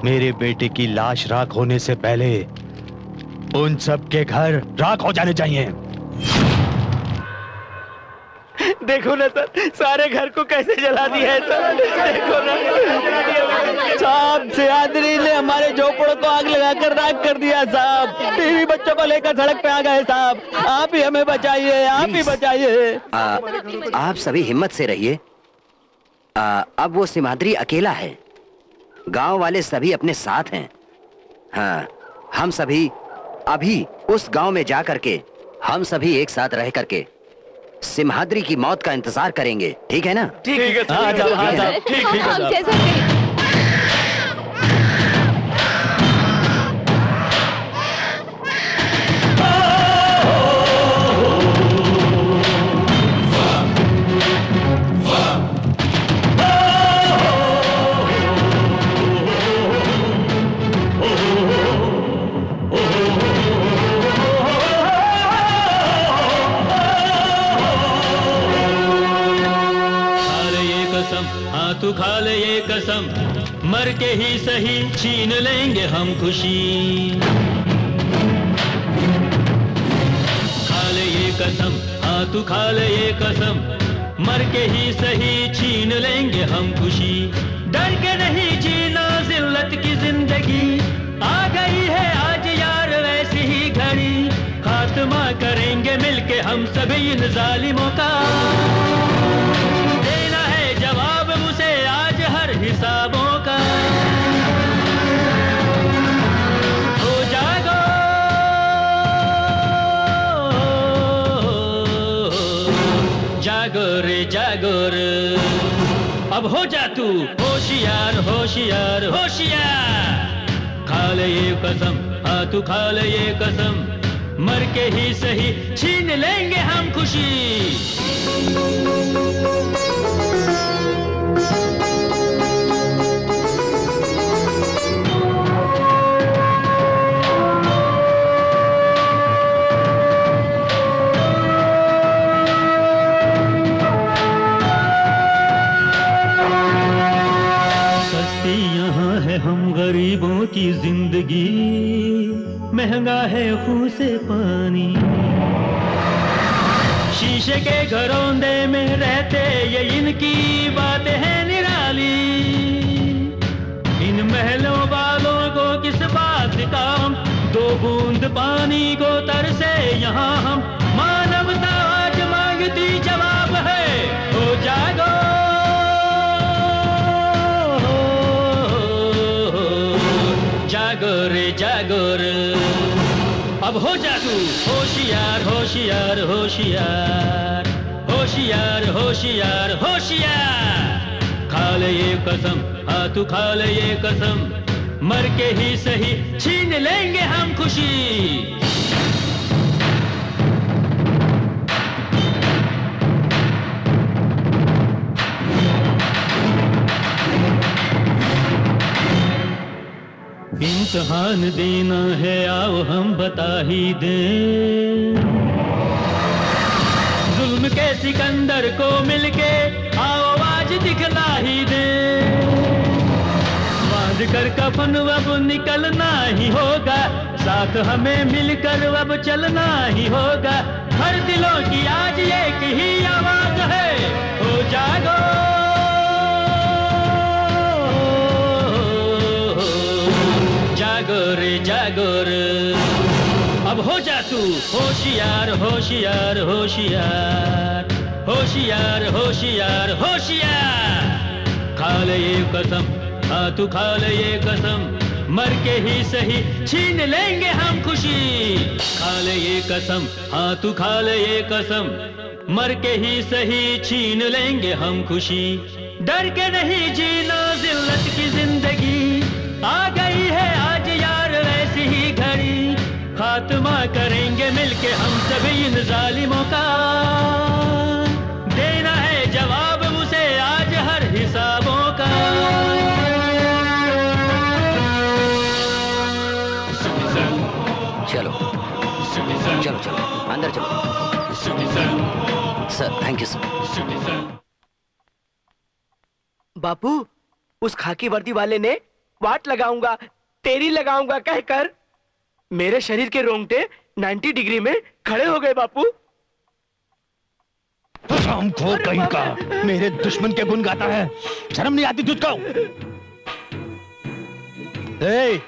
मेरे बेटे की लाश राख होने से पहले उन सब के घर राख हो जाने चाहिए।
देखो ना सर, सारे घर को कैसे जला दिया है सर। देखो ना
साहब, सिंहाद्री ने हमारे झोपड़ों को आग लगाकर राख कर दिया साहब। बीवी बच्चों को लेकर सड़क पे आ गए साहब। आप ही हमें बचाइए, आप ही बचाइए।
आप सभी हिम्मत से रहिए। अब वो सिंहाद्री अकेला है, गांव वाले सभी अपने साथ हैं। हाँ, हम सभी अभी उस गांव में जा करके हम सभी एक साथ रह करके सिंहाद्री की मौत का इंतजार करेंगे। ठीक है ना?
ठीक है सर।
हाँ साहब, ठीक है।
तू खा ले ये कसम, मर के ही सही छीन लेंगे हम खुशी। खा ले ये कसम, हाँ तू खा ले ये कसम, मर के ही सही छीन लेंगे हम खुशी। डर के नहीं जीना जिल्लत की जिंदगी, आ गई है आज यार वैसी ही घड़ी। खात्मा करेंगे मिलके हम सभी इन जालिमों का, देना है जवाब मुझे आज हर हिसाबों का। हो जागो जागो रे जागो रे, अब हो जा तू होशियार होशियार होशियार। खा ले ये कसम, हाँ तू खा ले ये कसम, मर के ही सही छीन लेंगे हम खुशी। सस्ती यहाँ है हम गरीबों की जिंदगी, महंगा है खून से पानी। शीशे के घरौंदे में रहते ये इनकी बातें हैं निराली। इन महलों वालों को किस बात का हम, दो बूंद पानी को तरसे यहाँ हम। मानवता आज मांगती जवाब है, हो जागो जागो रे जागो रे, अब हो जा तू होशियार होशियार होशियार होशियार होशियार होशियार। खा ले ये कसम, हाँ तू खा ले ये कसम, मर के ही सही छीन लेंगे हम खुशी। इम्तिहान देना है आओ हम बता ही दें, जुल्म के सिकंदर को मिलके आओ आज दिखला ही दें। बांध कर कफन अब निकलना ही होगा, साथ हमें मिलकर अब चलना ही होगा। हर दिलों की आज एक ही आवाज है, हो जागो जागो रे जागो रे, अब हो जा तू होशियार होशियार होशियार होशियार होशियार होशियार। खा ले ये कसम, हाँ तू खा ले ये कसम, मर के ही सही छीन लेंगे हम खुशी। खा ले ये कसम, हाँ तू खा ले ये कसम, मर के ही सही छीन लेंगे हम खुशी। डर के नहीं जीना जिल्लत की जिंदगी, आ गई है आज यार वैसी ही घड़ी। खात्मा करेंगे मिलके हम सभी इन जालिमों का, देना है जवाब मुझे आज हर हिसाबों का।
चलो चलो चलो अंदर चलो। Sir thank you sir.
बापू, उस खाकी वर्दी वाले ने वाट लगाऊंगा तेरी लगाऊंगा कहकर मेरे शरीर के रोंगटे 90 डिग्री में खड़े हो गए बापू।
रामखोर कहीं का, मेरे दुश्मन के गुण गाता है, शर्म नहीं आती तुझको?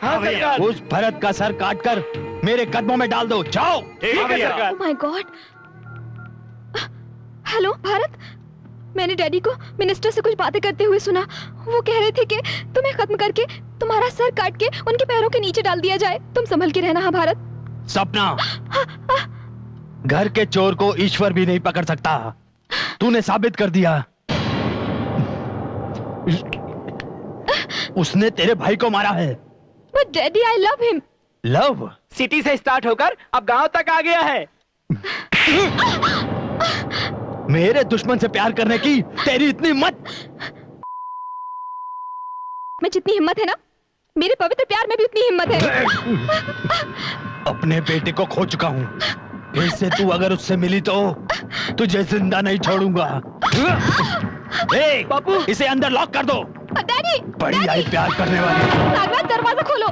हाँ सरकार।
उस भरत का सर काटकर मेरे कदमों में डाल दो, जाओ।
ठीक है सरकार।
Oh my God. Hello Bharat, मैंने डैडी को मिनिस्टर से कुछ बातें करते हुए सुना। वो कह रहे थे कि तुम्हें खत्म करके तुम्हारा सर काट के उनके पैरों के नीचे डाल दिया जाए। तुम संभल के रहना। हाँ भारत।
सपना, घर के चोर को ईश्वर भी नहीं पकड़ सकता, तूने साबित कर दिया। उसने तेरे भाई को मारा है।
But daddy I love him.
Love
city से स्टार्ट होकर अब गांव तक आ गया है।
मेरे दुश्मन से प्यार करने की तेरी इतनी हिम्मत?
मैं जितनी हिम्मत है ना, मेरे पवित्र प्यार में भी उतनी हिम्मत है।
अपने बेटे को खो चुका हूँ, इससे तू अगर उससे मिली तो तुझे जिंदा नहीं छोड़ूंगा।
बापू इसे अंदर लॉक कर दो।
डैडी
बड़ी आई प्यार करने वाली।
नागराज दरवाजा खोलो।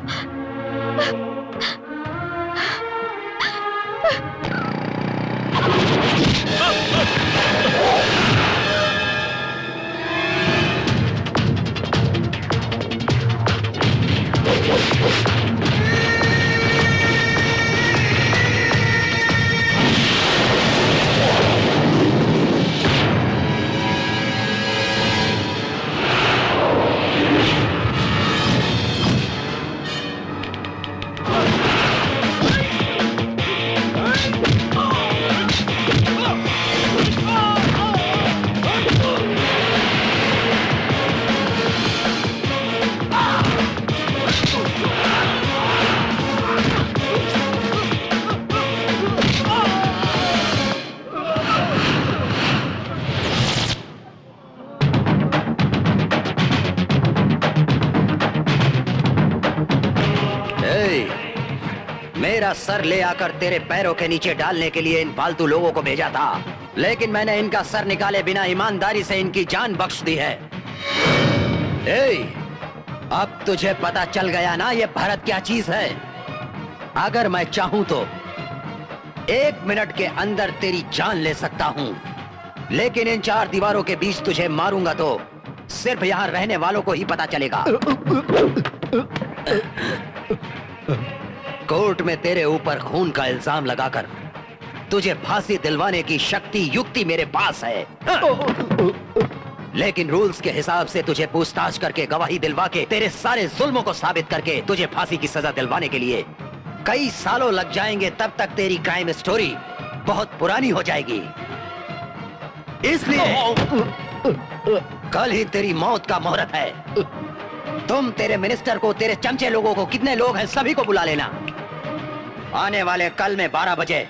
मेरा सर ले आकर तेरे पैरों के नीचे डालने के लिए इन फालतू लोगों को भेजा था, लेकिन मैंने इनका सर निकाले बिना ईमानदारी से इनकी जान बख्श दी है। अब तुझे पता चल गया ना ये भरत क्या चीज है। अगर मैं चाहूं तो 1 मिनट के अंदर तेरी जान ले सकता हूं, लेकिन इन 4 दीवारों के बीच तुझे मारूंगा तो सिर्फ यहां रहने वालों को ही पता चलेगा। कोर्ट में तेरे ऊपर खून का इल्जाम लगाकर तुझे फांसी दिलवाने की शक्ति युक्ति मेरे पास है, लेकिन रूल्स के हिसाब से तुझे पूछताछ करके गवाही दिलवा के तेरे सारे जुल्मों को साबित करके तुझे फांसी की सजा दिलवाने के लिए कई सालों लग जाएंगे। तब तक तेरी क्राइम स्टोरी बहुत पुरानी हो जाएगी। इसलिए कल ही तेरी मौत का मुहूर्त है। तुम तेरे मिनिस्टर को, तेरे चमचे लोगों को, कितने लोग हैं सभी को बुला लेना। आने वाले कल में 12 बजे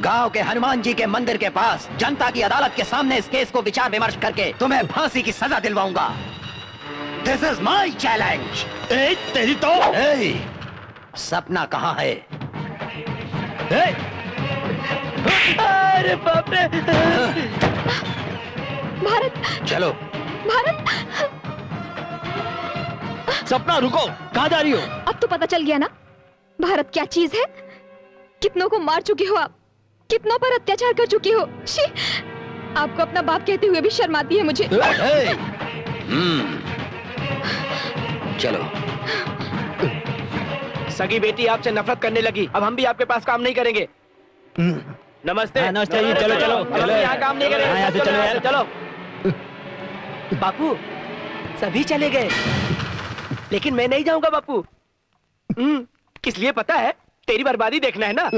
गांव के हनुमान जी के मंदिर के पास जनता की अदालत के सामने इस केस को विचार विमर्श करके तुम्हें फांसी की सजा दिलवाऊंगा। This is my challenge.
तेरी तो
सपना कहाँ है?
अरे बाप रे।
भारत,
चलो।
भारत।
सपना रुको, कहाँ जा रही हो?
अब तो पता चल गया ना भारत क्या चीज है। कितनों को मार चुके हो आप, कितनों पर अत्याचार कर चुके हो। शी, आपको अपना बाप कहते हुए भी शर्म आती है मुझे।
चलो।
सगी बेटी आपसे नफरत करने लगी, अब हम भी आपके पास काम नहीं करेंगे। नमस्ते।
नमस्ते जी, चलो चलो
चलो, यहाँ काम नहीं करेंगे।
यहाँ से चलो यार,
चलो। बापू सभी चले गए, लेकिन मैं नहीं जाऊंगा बापू। किस लिए पता है? तेरी बर्बादी देखना है ना।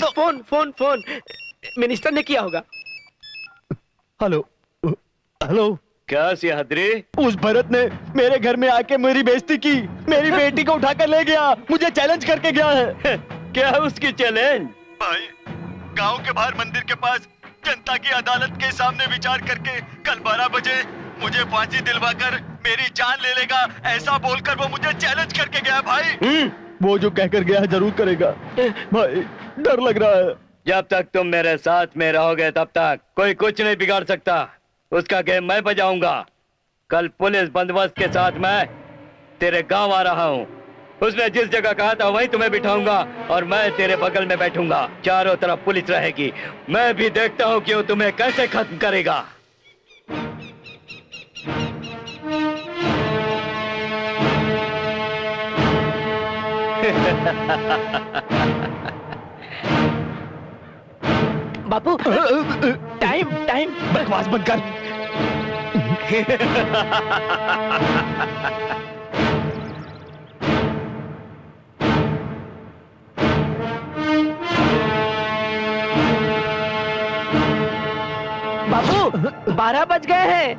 फोन फोन फोन मिनिस्टर ने किया होगा।
Hello hello.
क्या सियादरी?
उस भरत ने मेरे घर में आके मेरी बेइज्जती की, मेरी बेटी को उठाकर ले गया, मुझे चैलेंज करके गया है।
क्या उसकी चैलेंज?
भाई, गांव के बाहर मंदिर के पास जनता की अदालत के सामने विचार करके कल 12 बजे मुझे फांसी दिलवाकर मेरी जान ले लेगा, ऐसा बोलकर वो मुझे चैलेंज करके गया भाई। वो जो कहकर गया है जरूर करेगा भाई, डर लग रहा है।
जब तक तुम मेरे साथ में रहोगे तब तक कोई कुछ नहीं बिगाड़ सकता। उसका गेम मैं बजाऊंगा। कल पुलिस बंदोबस्त के साथ मैं तेरे गांव आ रहा हूँ। उसने जिस जगह कहा था वहीं तुम्हें बिठाऊंगा और मैं तेरे बगल में बैठूंगा। चारों तरफ पुलिस रहेगी। मैं भी देखता हूँ कि वो तुम्हें कैसे खत्म करेगा।
बापू टाइम टाइम।
बकवास बंद कर।
बापू 12 बज गए हैं।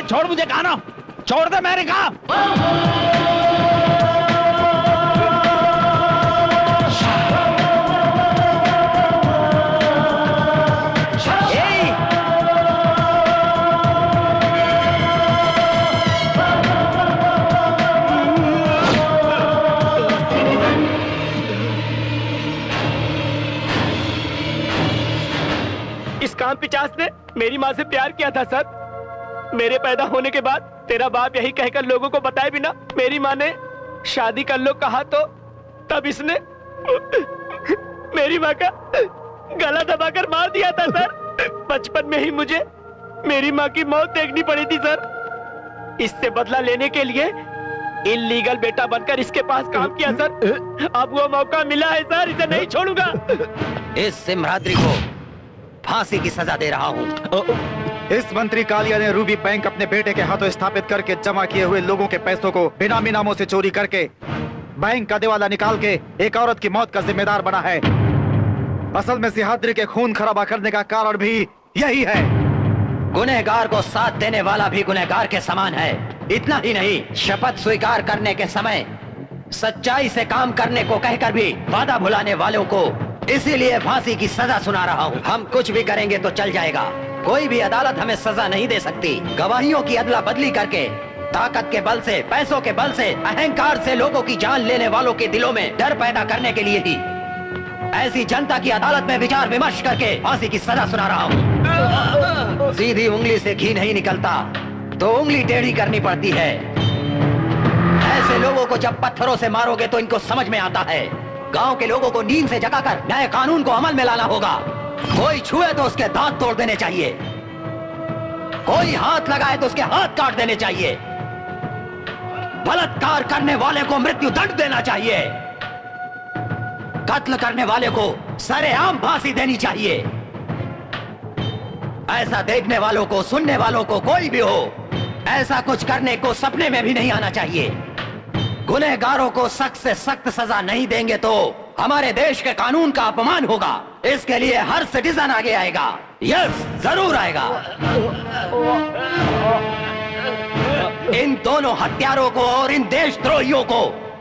छोड़ मुझे, कहा ना, छोड़ दे, मैंने कहा।
इस काम पिचास ने मेरी माँ से प्यार किया था सर। मेरे पैदा होने के बाद तेरा बाप यही कहकर लोगों को बताए बिना मेरी माँ ने शादी कर लो कहा, तो तब इसने मेरी माँ का गला दबाकर मार दिया था सर। बचपन में ही मुझे मेरी माँ की मौत देखनी पड़ी थी सर। इससे बदला लेने के लिए इल्लीगल बेटा बनकर इसके पास काम किया सर। अब वो मौका मिला है सर, इसे नहीं छोड़ूंगा।
इस सिमराद्री को फांसी की सजा दे रहा हूँ।
इस मंत्री कालिया ने रूबी बैंक अपने बेटे के हाथों स्थापित करके जमा किए हुए लोगों के पैसों को बेनामी नामों से चोरी करके बैंक का दिवाला निकाल के एक औरत की मौत का जिम्मेदार बना है। असल में सिहाद्री के खून खराबा करने का कारण भी यही है।
गुनहगार को साथ देने वाला भी गुनहगार के समान है। इतना ही नहीं, शपथ स्वीकार करने के समय सच्चाई से काम करने को कहकर भी वादा भुलाने वालों को इसीलिए फांसी की सजा सुना रहा हूँ। हम कुछ भी करेंगे तो चल जाएगा, कोई भी अदालत हमें सजा नहीं दे सकती। गवाहियों की अदला बदली करके, ताकत के बल से, पैसों के बल से, अहंकार से लोगों की जान लेने वालों के दिलों में डर पैदा करने के लिए ही ऐसी जनता की अदालत में विचार विमर्श करके फांसी की सजा सुना रहा हूँ। सीधी उंगली से घी नहीं निकलता तो उंगली टेढ़ी करनी पड़ती है। ऐसे लोगों को जब पत्थरों से मारोगे तो इनको समझ में आता है। गांव के लोगों को नींद से जगाकर नए कानून को अमल में लाना होगा। कोई छुए तो उसके दांत तोड़ देने चाहिए, कोई हाथ लगाए तो उसके हाथ काट देने चाहिए, बलात्कार करने वाले को मृत्यु दंड देना चाहिए, कत्ल करने वाले को सरेआम फांसी देनी चाहिए। ऐसा देखने वालों को, सुनने वालों को, कोई भी हो, ऐसा कुछ करने को सपने में भी नहीं आना चाहिए। गुनहगारों को सख्त से सख्त सजा नहीं देंगे तो हमारे देश के कानून का अपमान होगा। इसके लिए हर सिटीजन आगे आएगा। यस, जरूर आएगा। इन दोनों हत्यारों को और इन देशद्रोहियों को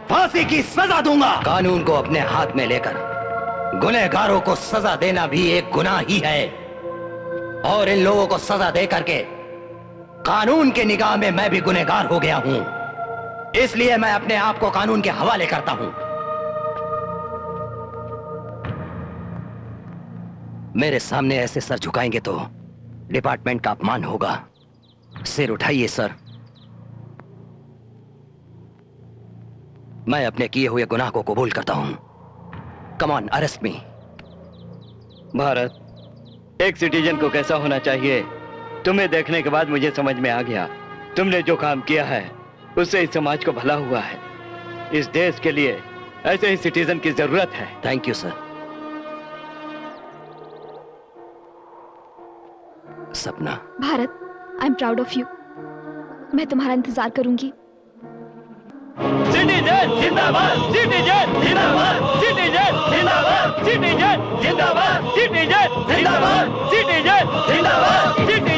फांसी की सजा दूंगा। कानून को अपने हाथ में लेकर गुनहगारों को सजा देना भी एक गुनाह ही है, और इन लोगों को सजा दे करके कानून के निगाह में मैं भी गुनहगार हो गया हूं। इसलिए मैं अपने आप को कानून के हवाले करता हूं। मेरे सामने ऐसे सर झुकाएंगे तो डिपार्टमेंट का अपमान होगा। सिर उठाइए सर। मैं अपने किए हुए गुनाह को कबूल करता हूं। कम ऑन, अरेस्ट मी।
भारत, एक सिटीजन को कैसा होना चाहिए तुम्हें देखने के बाद मुझे समझ में आ गया। तुमने जो काम किया है उससे इस समाज को भला हुआ है। इस देश के लिए ऐसे ही सिटीजन की जरूरत है।
Thank you sir. Sapna,
Bharat, I am proud of you. मैं तुम्हारा इंतजार करूंगी।
सिटीजन जिंदाबाद, सिटीजन जिंदाबाद, सिटीजन जिंदाबाद, सिटीजन जिंदाबाद, सिटीजन जिंदाबाद, सिटीजन जिंदाबाद, सिटीजन